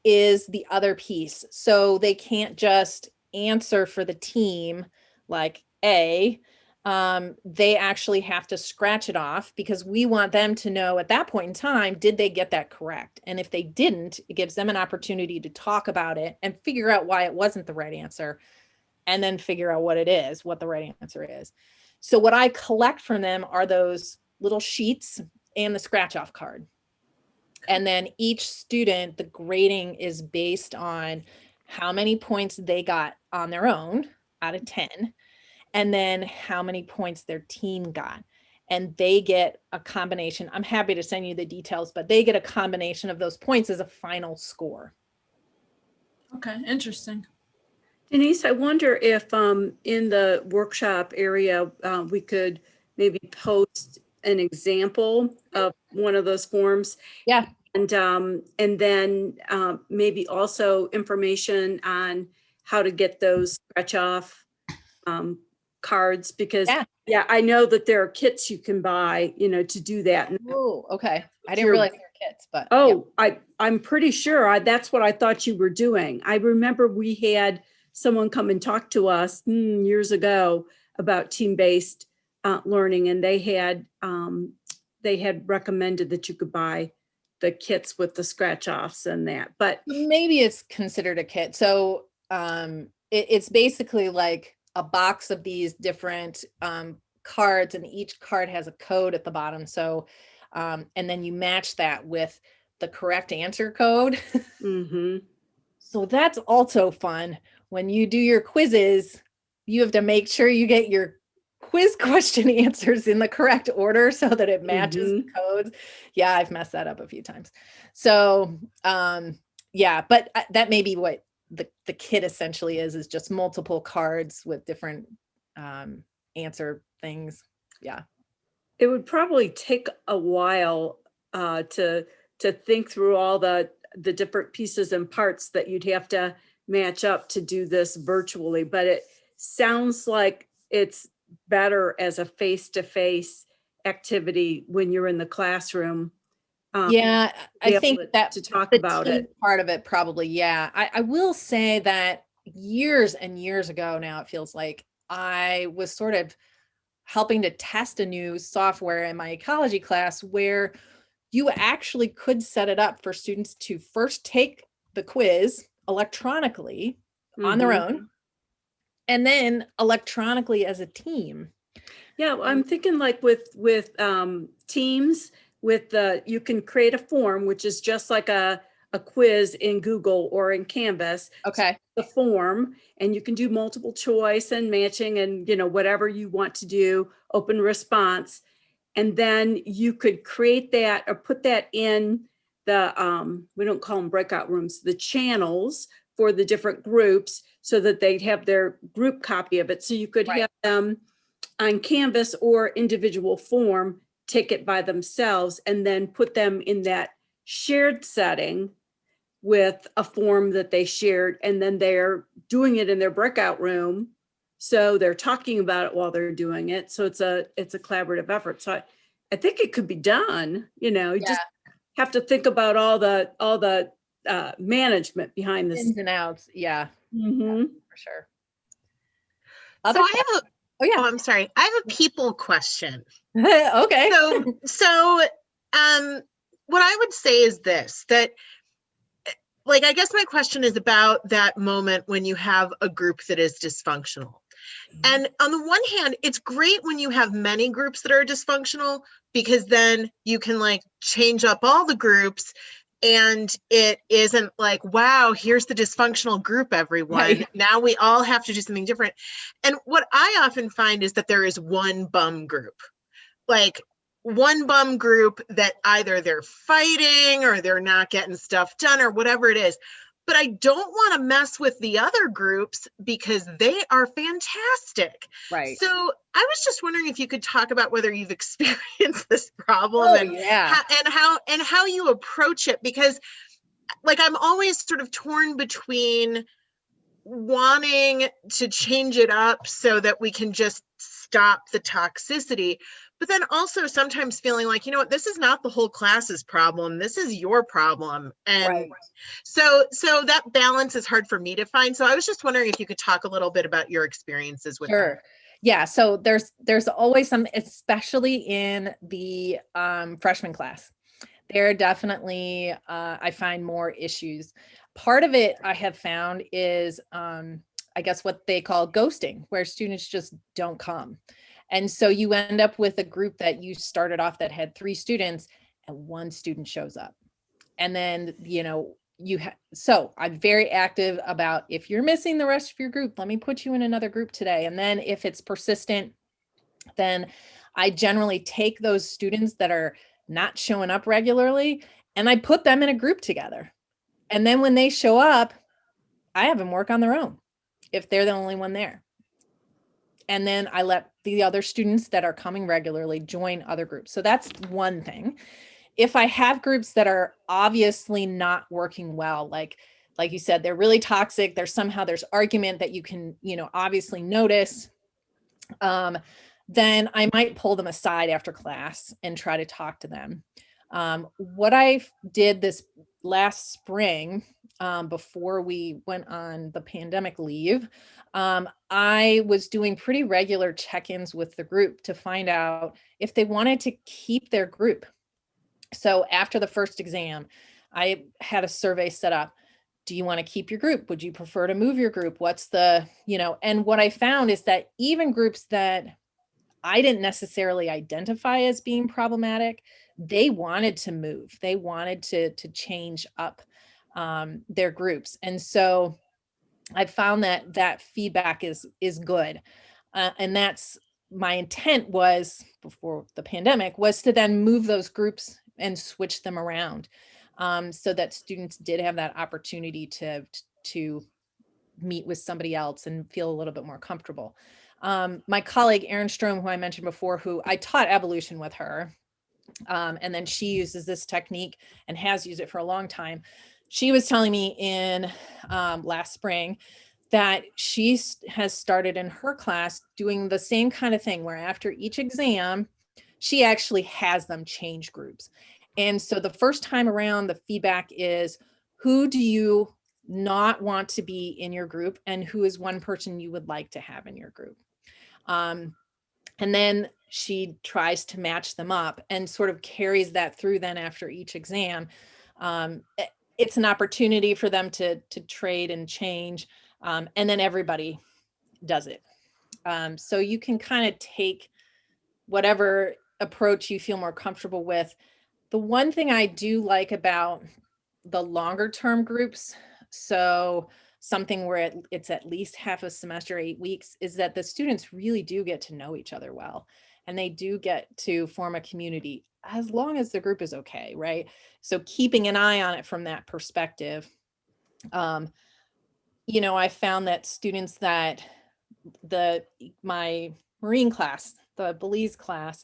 Speaker 2: is the other piece. So they can't just answer for the team like A. They actually have to scratch it off because we want them to know at that point in time, did they get that correct? And if they didn't, it gives them an opportunity to talk about it and figure out why it wasn't the right answer, and then figure out what it is, what the right answer is. So what I collect from them are those little sheets and the scratch off card. And then each student, the grading is based on how many points they got on their own out of 10, and then how many points their team got. And they get a combination. I'm happy to send you the details, but they get a combination of those points as a final score.
Speaker 3: Okay, interesting.
Speaker 1: Denise, I wonder if in the workshop area, we could maybe post an example of one of those forms.
Speaker 2: Yeah.
Speaker 1: And then maybe also information on how to get those scratch off cards, because
Speaker 2: Yeah.
Speaker 1: I know that there are kits you can buy, to do that.
Speaker 2: Oh, okay. I didn't realize they were kits, but
Speaker 1: I'm pretty sure that's what I thought you were doing. I remember we had someone come and talk to us years ago about team-based learning, and they had recommended that you could buy the kits with the scratch offs and that, but
Speaker 2: maybe it's considered a kit. So it's basically like a box of these different cards, and each card has a code at the bottom. So and then you match that with the correct answer code.
Speaker 1: mm-hmm.
Speaker 2: So that's also fun. When you do your quizzes, you have to make sure you get your quiz question answers in the correct order so that it matches the codes. Yeah, I've messed that up a few times. So but that may be what the kit essentially is just multiple cards with different answer things. Yeah.
Speaker 1: It would probably take a while to think through all the different pieces and parts that you'd have to match up to do this virtually, but it sounds like it's better as a face-to-face activity when you're in the classroom.
Speaker 2: I think that
Speaker 1: to talk about it.
Speaker 2: Part of it probably, yeah. I will say that years and years ago now, it feels like I was sort of helping to test a new software in my ecology class where you actually could set it up for students to first take the quiz electronically on their own, and then electronically as a team.
Speaker 1: Yeah, I'm thinking like with Teams, you can create a form, which is just like a quiz in Google or in Canvas.
Speaker 2: Okay.
Speaker 1: The form, and you can do multiple choice and matching and whatever you want to do, open response. And then you could create that or put that in the, we don't call them breakout rooms, the channels for the different groups so that they'd have their group copy of it. So you could have them on Canvas or individual form, take it by themselves, and then put them in that shared setting with a form that they shared. And then they're doing it in their breakout room. So they're talking about it while they're doing it. So it's a collaborative effort. So I think it could be done. You just have to think about all the management behind this.
Speaker 2: Ins and outs. Yeah.
Speaker 1: Mm-hmm.
Speaker 2: For sure.
Speaker 4: I'm sorry. I have a people question.
Speaker 2: Okay.
Speaker 4: So what I would say is this, that I guess my question is about that moment when you have a group that is dysfunctional. And on the one hand, it's great when you have many groups that are dysfunctional, because then you can change up all the groups, and it isn't like, wow, here's the dysfunctional group, everyone. Right. Now we all have to do something different. And what I often find is that there is one bum group, one bum group that either they're fighting or they're not getting stuff done or whatever it is. but I don't want to mess with the other groups because they are fantastic.
Speaker 2: Right.
Speaker 4: So I was just wondering if you could talk about whether you've experienced this problem
Speaker 2: Oh,
Speaker 4: and
Speaker 2: yeah.
Speaker 4: how you approach it, because like I'm always sort of torn between wanting to change it up so that we can just stop the toxicity, but then also sometimes feeling like, you know what, this is not the whole class's problem, this is your problem. And
Speaker 2: Right.
Speaker 4: so that balance is hard for me to find. So I was just wondering if you could talk a little bit about your experiences with that.
Speaker 2: Sure. Yeah. So there's always some, especially in the freshman class. There are definitely, I find more issues. Part of it I have found is, I guess what they call ghosting, where students just don't come. And so you end up with a group that you started off that had 3 students and 1 student shows up. And then, you know, so I'm very active about, if you're missing the rest of your group, let me put you in another group today. And then if it's persistent, then I generally take those students that are not showing up regularly and I put them in a group together. And then when they show up, I have them work on their own if they're the only one there. And then I let the other students that are coming regularly join other groups. So that's one thing. If I have groups that are obviously not working well, like you said, they're really toxic, there's argument that you can, you know, obviously notice, then I might pull them aside after class and try to talk to them. What I did this last spring, before we went on the pandemic leave, I was doing pretty regular check-ins with the group to find out if they wanted to keep their group. So after the first exam, I had a survey set up. Do you want to keep your group? Would you prefer to move your group? What's the, you know, and what I found is that even groups that I didn't necessarily identify as being problematic, they wanted to move. They wanted to change up their groups. And so I found that feedback is good. And that's my intent was, before the pandemic, was to then move those groups and switch them around, so that students did have that opportunity to meet with somebody else and feel a little bit more comfortable. My colleague, Erin Strom, who I mentioned before, who I taught evolution with her, and then she uses this technique and has used it for a long time. She was telling me in last spring that she has started in her class doing the same kind of thing, where after each exam, she actually has them change groups. And so the first time around, the feedback is, who do you not want to be in your group, and who is one person you would like to have in your group? And then she tries to match them up and sort of carries that through then after each exam. It's an opportunity for them to trade and change. And then everybody does it. So you can kind of take whatever approach you feel more comfortable with. The one thing I do like about the longer term groups, so something where it's at least half a semester, 8 weeks, is that the students really do get to know each other well, and they do get to form a community, as long as the group is okay, right? So keeping an eye on it from that perspective. You know, I found that students that my Marine class, the Belize class,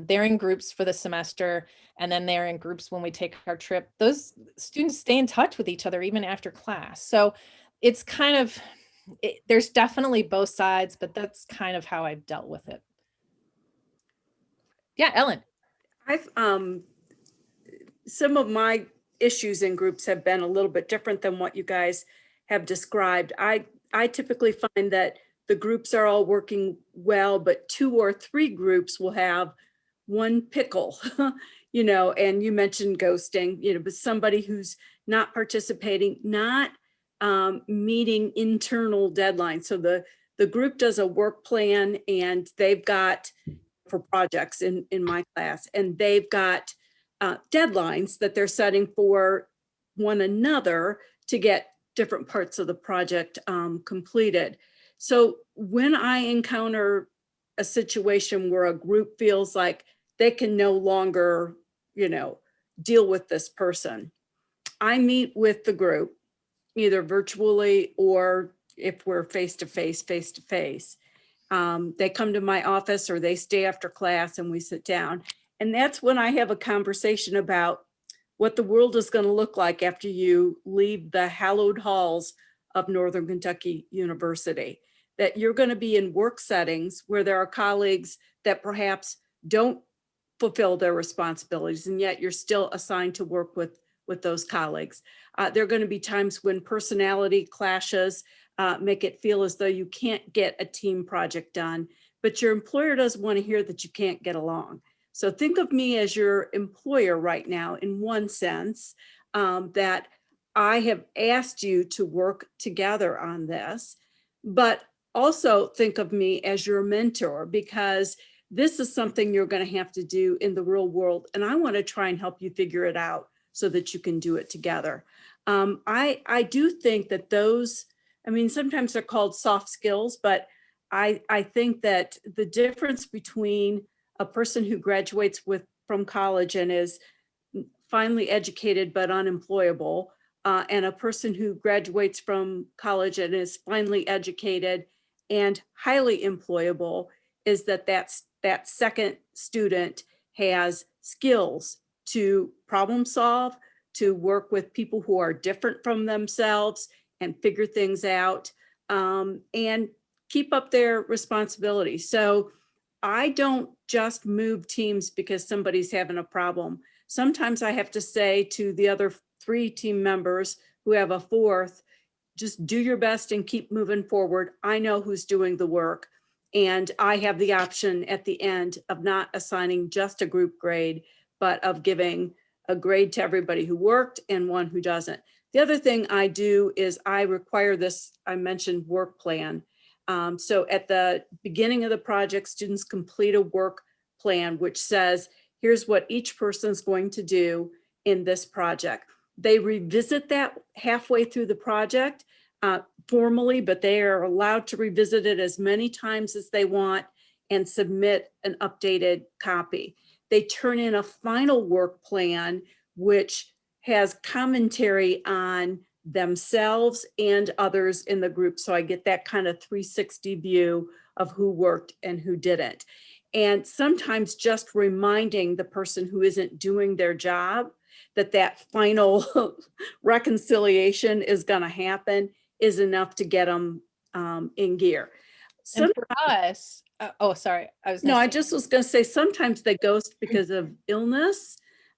Speaker 2: they're in groups for the semester, and then they're in groups when we take our trip. Those students stay in touch with each other even after class. So it's kind of, there's definitely both sides, but that's kind of how I've dealt with it. Yeah, Ellen.
Speaker 1: I've some of my issues in groups have been a little bit different than what you guys have described. I typically find that the groups are all working well, but 2 or 3 groups will have one pickle, you know, and you mentioned ghosting, you know, but somebody who's not participating, not meeting internal deadlines. So the group does a work plan, and they've got, for projects in my class, and they've got deadlines that they're setting for one another to get different parts of the project completed. So when I encounter a situation where a group feels like they can no longer, you know, deal with this person, I meet with the group either virtually or if we're face-to-face. They come to my office or they stay after class and we sit down. And that's when I have a conversation about what the world is going to look like after you leave the hallowed halls of Northern Kentucky University. That you're going to be in work settings where there are colleagues that perhaps don't fulfill their responsibilities, and yet you're still assigned to work with those colleagues. There are going to be times when personality clashes make it feel as though you can't get a team project done, but your employer doesn't want to hear that you can't get along. So think of me as your employer right now in one sense, that I have asked you to work together on this, but also think of me as your mentor, because this is something you're going to have to do in the real world. And I want to try and help you figure it out so that you can do it together. I do think that those, I mean, sometimes they're called soft skills, but I think that the difference between a person who graduates from college and is finally educated but unemployable, and a person who graduates from college and is finally educated and highly employable is that second student has skills to problem solve, to work with people who are different from themselves and figure things out, and keep up their responsibility. So I don't just move teams because somebody's having a problem. Sometimes I have to say to the other 3 team members who have a 4th, just do your best and keep moving forward. I know who's doing the work. And I have the option at the end of not assigning just a group grade, but of giving a grade to everybody who worked and one who doesn't. The other thing I do is I require this, I mentioned work plan. So at the beginning of the project, students complete a work plan, which says, here's what each person's going to do in this project. They revisit that halfway through the project formally, but they are allowed to revisit it as many times as they want and submit an updated copy. They turn in a final work plan, which has commentary on themselves and others in the group. So I get that kind of 360 view of who worked and who didn't. And sometimes just reminding the person who isn't doing their job that final reconciliation is going to happen is enough to get them in gear.
Speaker 2: And for us, oh, sorry.
Speaker 1: I just was going to say, sometimes they ghost because of illness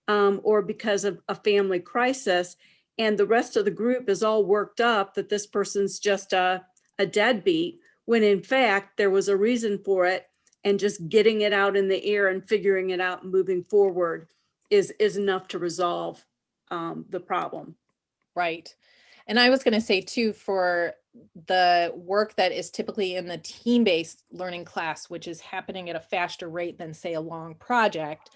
Speaker 1: or because of a family crisis. And the rest of the group is all worked up that this person's just a deadbeat, when in fact, there was a reason for it. And just getting it out in the air and figuring it out and moving forward is enough to resolve the problem.
Speaker 2: Right. And I was going to say too, for the work that is typically in the team-based learning class, which is happening at a faster rate than say a long project,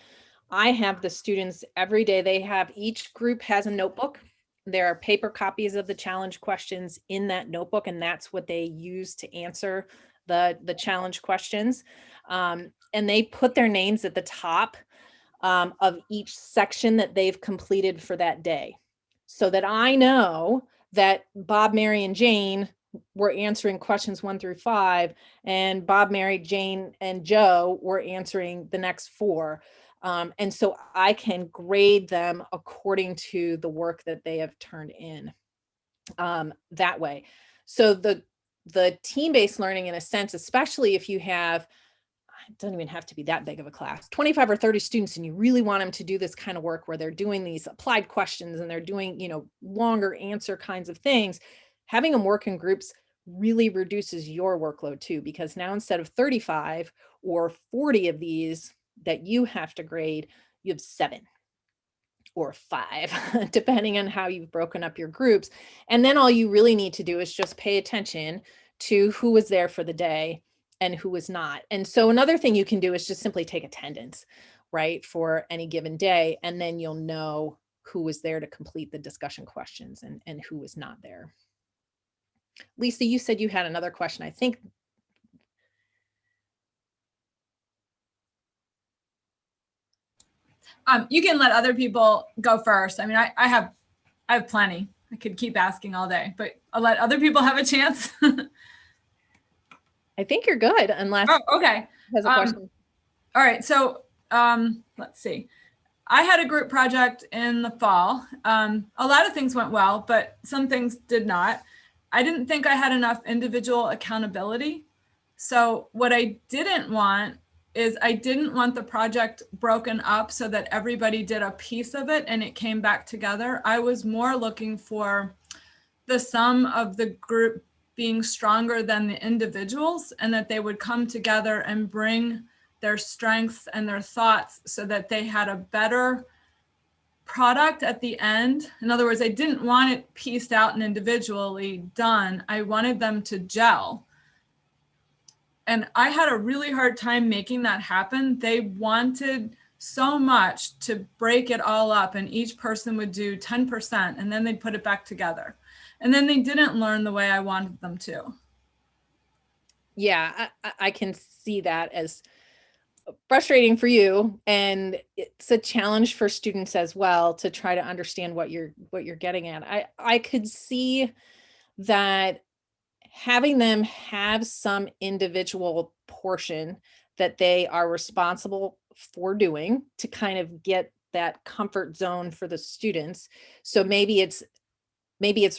Speaker 2: I have the students every day, each group has a notebook. There are paper copies of the challenge questions in that notebook, and that's what they use to answer the challenge questions. And they put their names at the top of each section that they've completed for that day, so that I know that Bob, Mary, and Jane were answering questions 1 through 5, and Bob, Mary, Jane, and Joe were answering the next 4. And so I can grade them according to the work that they have turned in that way. So the team-based learning, in a sense, especially if you have, it doesn't even have to be that big of a class, 25 or 30 students, and you really want them to do this kind of work where they're doing these applied questions and they're doing, longer answer kinds of things, having them work in groups really reduces your workload too, because now instead of 35 or 40 of these that you have to grade, you have 7 or 5, depending on how you've broken up your groups. And then all you really need to do is just pay attention to who was there for the day and who was not. And so another thing you can do is just simply take attendance, right, for any given day, and then you'll know who was there to complete the discussion questions and who was not there. Lisa, you said you had another question, I think.
Speaker 3: You can let other people go first. I mean, I have plenty. I could keep asking all day, but I'll let other people have a chance.
Speaker 2: I think you're good unless
Speaker 3: Oh, okay.
Speaker 2: has a question.
Speaker 3: All right. So let's see. I had a group project in the fall. A lot of things went well, but some things did not. I didn't think I had enough individual accountability. So what I didn't want is I didn't want the project broken up so that everybody did a piece of it and it came back together. I was more looking for the sum of the group being stronger than the individuals, and that they would come together and bring their strengths and their thoughts so that they had a better product at the end. In other words, I didn't want it pieced out and individually done. I wanted them to gel. And I had a really hard time making that happen. They wanted so much to break it all up, and each person would do 10% and then they'd put it back together. And then they didn't learn the way I wanted them to.
Speaker 2: Yeah, I can see that as frustrating for you, and it's a challenge for students as well to try to understand what you're getting at. I could see that having them have some individual portion that they are responsible for doing to kind of get that comfort zone for the students. So maybe it's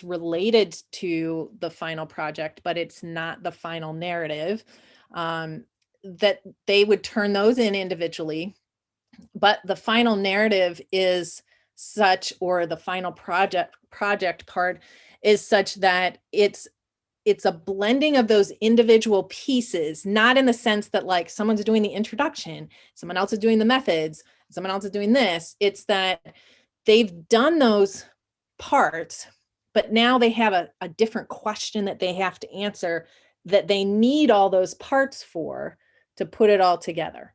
Speaker 2: related to the final project, but it's not the final narrative. That they would turn those in individually, but the final narrative is such, or the final project part is such that it's a blending of those individual pieces, not in the sense that like someone's doing the introduction, someone else is doing the methods, someone else is doing this. It's that they've done those parts, but now they have a different question that they have to answer that they need all those parts for to put it all together.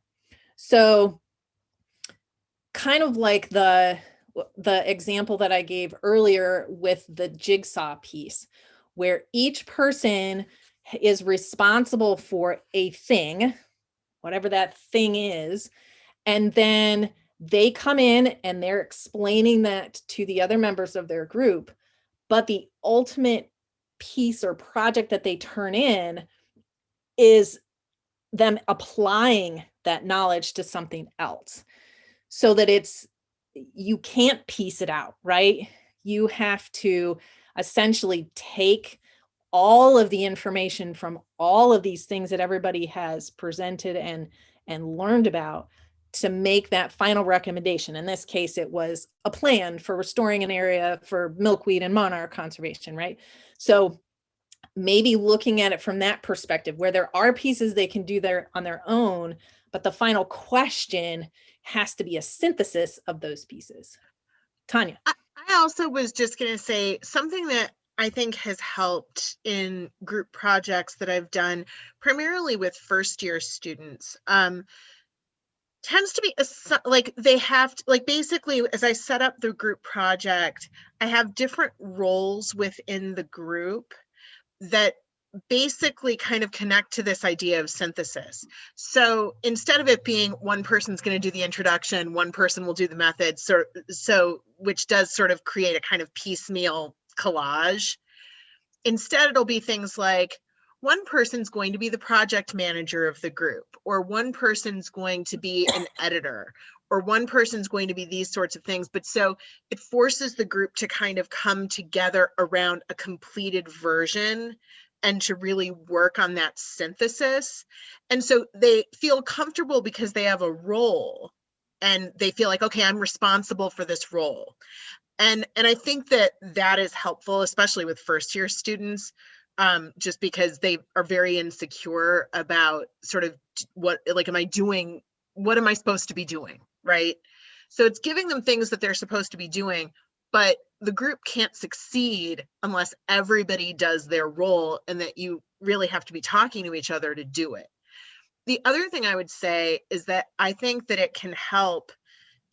Speaker 2: So kind of like the example that I gave earlier with the jigsaw piece, where each person is responsible for a thing, whatever that thing is, and then they come in and they're explaining that to the other members of their group, but the ultimate piece or project that they turn in is them applying that knowledge to something else, so that you can't piece it out, right? You have to essentially take all of the information from all of these things that everybody has presented and learned about to make that final recommendation. In this case, it was a plan for restoring an area for milkweed and monarch conservation, right? So maybe looking at it from that perspective, where there are pieces they can do there on their own, but the final question has to be a synthesis of those pieces. Tanya.
Speaker 4: I also was just going to say something that I think has helped in group projects that I've done primarily with first year students. Tends to be like they have to, like, basically as I set up the group project, I have different roles within the group that basically kind of connect to this idea of synthesis. So instead of it being one person's going to do the introduction, one person will do the methods, so which does sort of create a kind of piecemeal collage, instead it'll be things like one person's going to be the project manager of the group, or one person's going to be an editor, or one person's going to be these sorts of things. But so it forces the group to kind of come together around a completed version and to really work on that synthesis. And so they feel comfortable because they have a role and they feel like, okay, I'm responsible for this role. And I think that is helpful, especially with first year students, just because they are very insecure about sort of what am I supposed to be doing, right? So it's giving them things that they're supposed to be doing, but the group can't succeed unless everybody does their role, and that you really have to be talking to each other to do it. The other thing I would say is that I think that it can help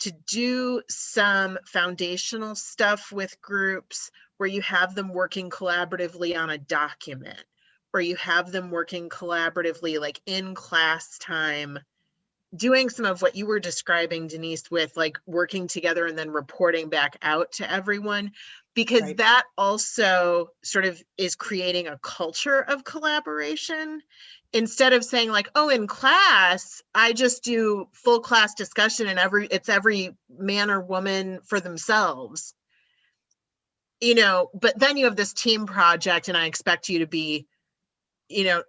Speaker 4: to do some foundational stuff with groups where you have them working collaboratively on a document, or you have them working collaboratively like in class time doing some of what you were describing, Denise, with like working together and then reporting back out to everyone, because
Speaker 2: Right.
Speaker 4: that also sort of is creating a culture of collaboration. Instead of saying like, oh, in class, I just do full class discussion and it's every man or woman for themselves, but then you have this team project and I expect you to be,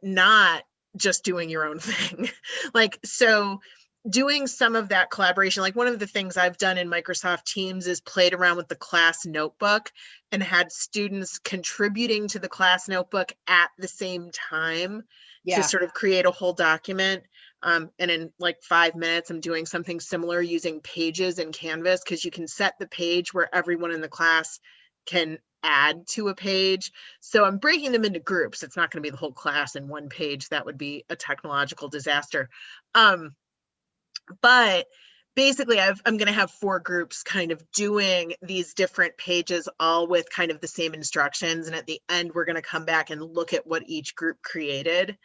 Speaker 4: not just doing your own thing. Like, so doing some of that collaboration, like one of the things I've done in Microsoft Teams is played around with the class notebook and had students contributing to the class notebook at the same time to
Speaker 2: Yeah.
Speaker 4: sort of create a whole document. And in like 5 minutes, I'm doing something similar using pages in Canvas, because you can set the page where everyone in the class can add to a page. So I'm breaking them into groups. It's not going to be the whole class in one page. That would be a technological disaster. But basically I'm going to have 4 groups kind of doing these different pages, all with kind of the same instructions. And at the end, we're going to come back and look at what each group created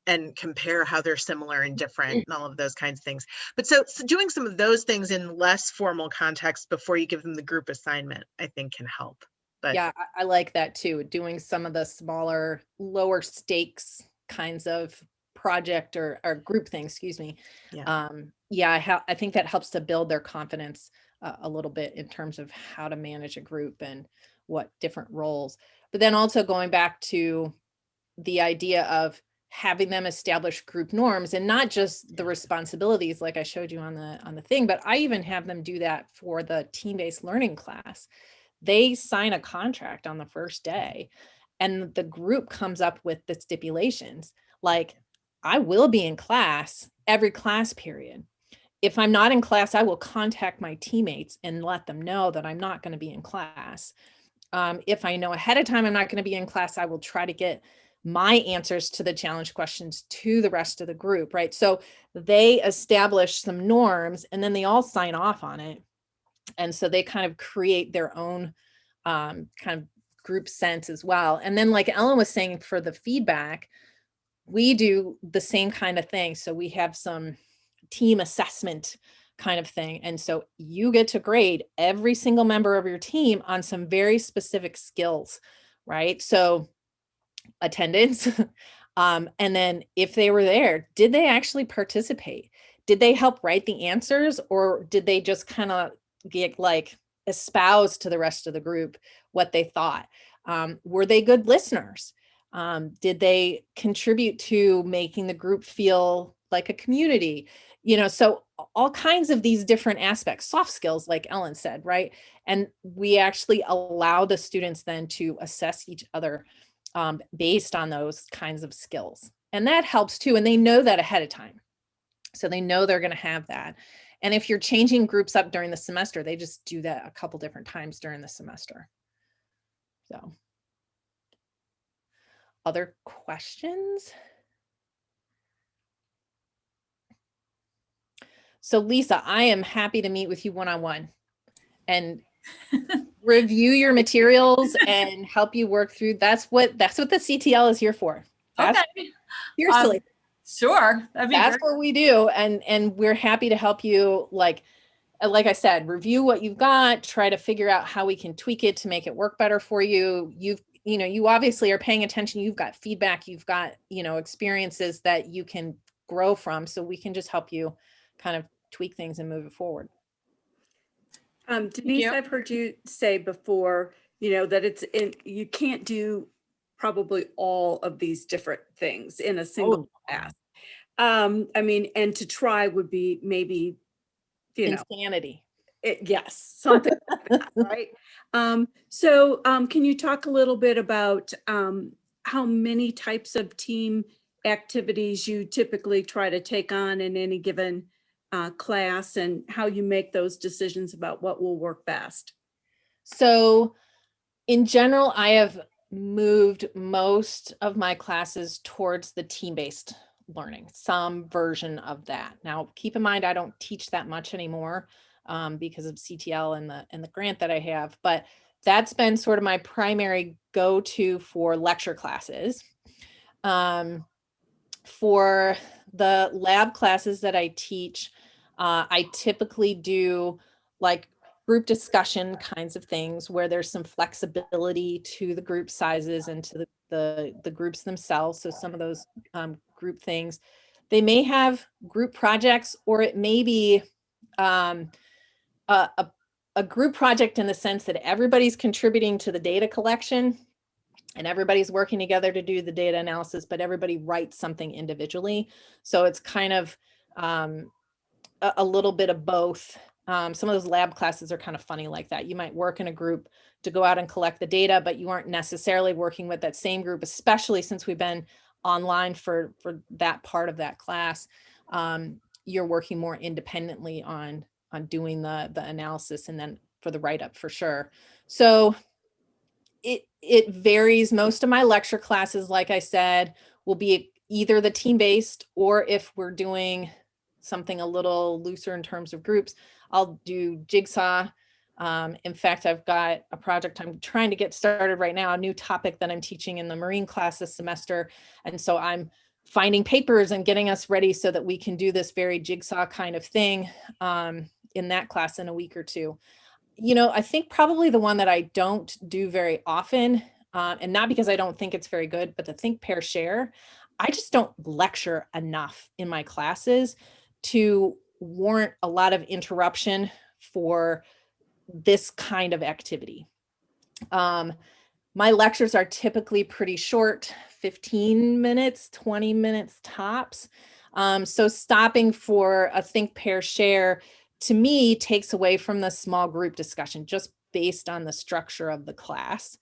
Speaker 4: and compare how they're similar and different and all of those kinds of things. But so doing some of those things in less formal context before you give them the group assignment, I think can help. But
Speaker 2: Yeah, I like that too. Doing some of the smaller, lower stakes kinds of project or group thing, excuse me.
Speaker 4: Yeah.
Speaker 2: Yeah, I think that helps to build their confidence a little bit in terms of how to manage a group and what different roles. But then also going back to the idea of having them establish group norms and not just the responsibilities like I showed you on the thing, but I even have them do that for the team-based learning class. They sign a contract on the first day and the group comes up with the stipulations like, I will be in class every class period. If I'm not in class, I will contact my teammates and let them know that I'm not going to be in class. If I know ahead of time I'm not going to be in class, I will try to get my answers to the challenge questions to the rest of the group, right? So they establish some norms and then they all sign off on it. And so they kind of create their own kind of group sense as well. And then like Ellen was saying, for the feedback, we do the same kind of thing. So we have some team assessment kind of thing. And so you get to grade every single member of your team on some very specific skills, right? So attendance, and then if they were there, did they actually participate? Did they help write the answers, or did they just kind of get like espouse to the rest of the group what they thought? Were they good listeners? Did they contribute to making the group feel like a community? So all kinds of these different aspects, soft skills, like Ellen said, right? And we actually allow the students then to assess each other based on those kinds of skills. And that helps too. And they know that ahead of time. So they know they're going to have that. And if you're changing groups up during the semester, they just do that a couple different times during the semester. So, other questions? So Lisa, I am happy to meet with you one-on-one and review your materials and help you work through. That's what the CTL is here for.
Speaker 3: Okay.
Speaker 2: Seriously.
Speaker 3: Sure. That'd be
Speaker 2: That's
Speaker 3: great.
Speaker 2: what we do. And we're happy to help you, like I said, review what you've got, try to figure out how we can tweak it to make it work better for you. You obviously are paying attention. You've got feedback, you've got, experiences that you can grow from. So we can just help you kind of tweak things and move it forward.
Speaker 1: Denise, I've heard you say before, that you can't do probably all of these different things in a single class. And to try would be maybe,
Speaker 2: insanity.
Speaker 1: Yes, something like that, right? So can you talk a little bit about how many types of team activities you typically try to take on in any given class, and how you make those decisions about what will work best?
Speaker 2: So in general, I have moved most of my classes towards the team-based learning, some version of that. Now, keep in mind, I don't teach that much anymore because of CTL and the grant that I have, but that's been sort of my primary go-to for lecture classes. For the lab classes that I teach, I typically do like group discussion kinds of things where there's some flexibility to the group sizes and to the groups themselves. So some of those group things, they may have group projects, or it may be a group project in the sense that everybody's contributing to the data collection and everybody's working together to do the data analysis, but everybody writes something individually. So it's kind of a little bit of both. Some of those lab classes are kind of funny like that. You might work in a group to go out and collect the data, but you aren't necessarily working with that same group, especially since we've been online for that part of that class. You're working more independently on doing the analysis and then for the write-up for sure. So it varies. Most of my lecture classes, like I said, will be either the team-based, or if we're doing something a little looser in terms of groups, I'll do Jigsaw. In fact, I've got a project I'm trying to get started right now, a new topic that I'm teaching in the marine class this semester. And so I'm finding papers and getting us ready so that we can do this very Jigsaw kind of thing in that class in a week or two. You know, I think probably the one that I don't do very often, and not because I don't think it's very good, but the Think, Pair, Share, I just don't lecture enough in my classes to warrant a lot of interruption for this kind of activity. My lectures are typically pretty short, 15 minutes, 20 minutes tops. So stopping for a Think, Pair, Share to me takes away from the small group discussion just based on the structure of the class.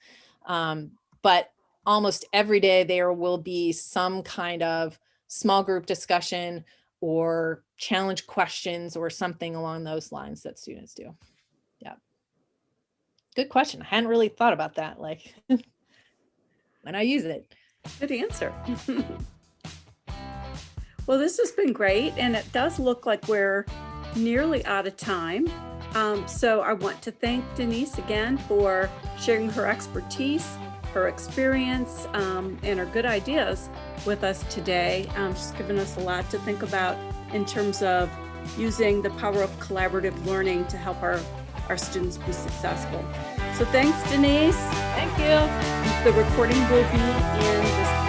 Speaker 2: But almost every day there will be some kind of small group discussion or challenge questions or something along those lines that students do. Yeah. Good question. I hadn't really thought about that, like when I use it.
Speaker 1: Good answer. Well, this has been great, and it does look like we're nearly out of time. So I want to thank Denise again for sharing her expertise, her experience, and her good ideas with us today. She's given us a lot to think about in terms of using the power of collaborative learning to help our students be successful. So thanks, Denise.
Speaker 2: Thank you.
Speaker 1: The recording will be in this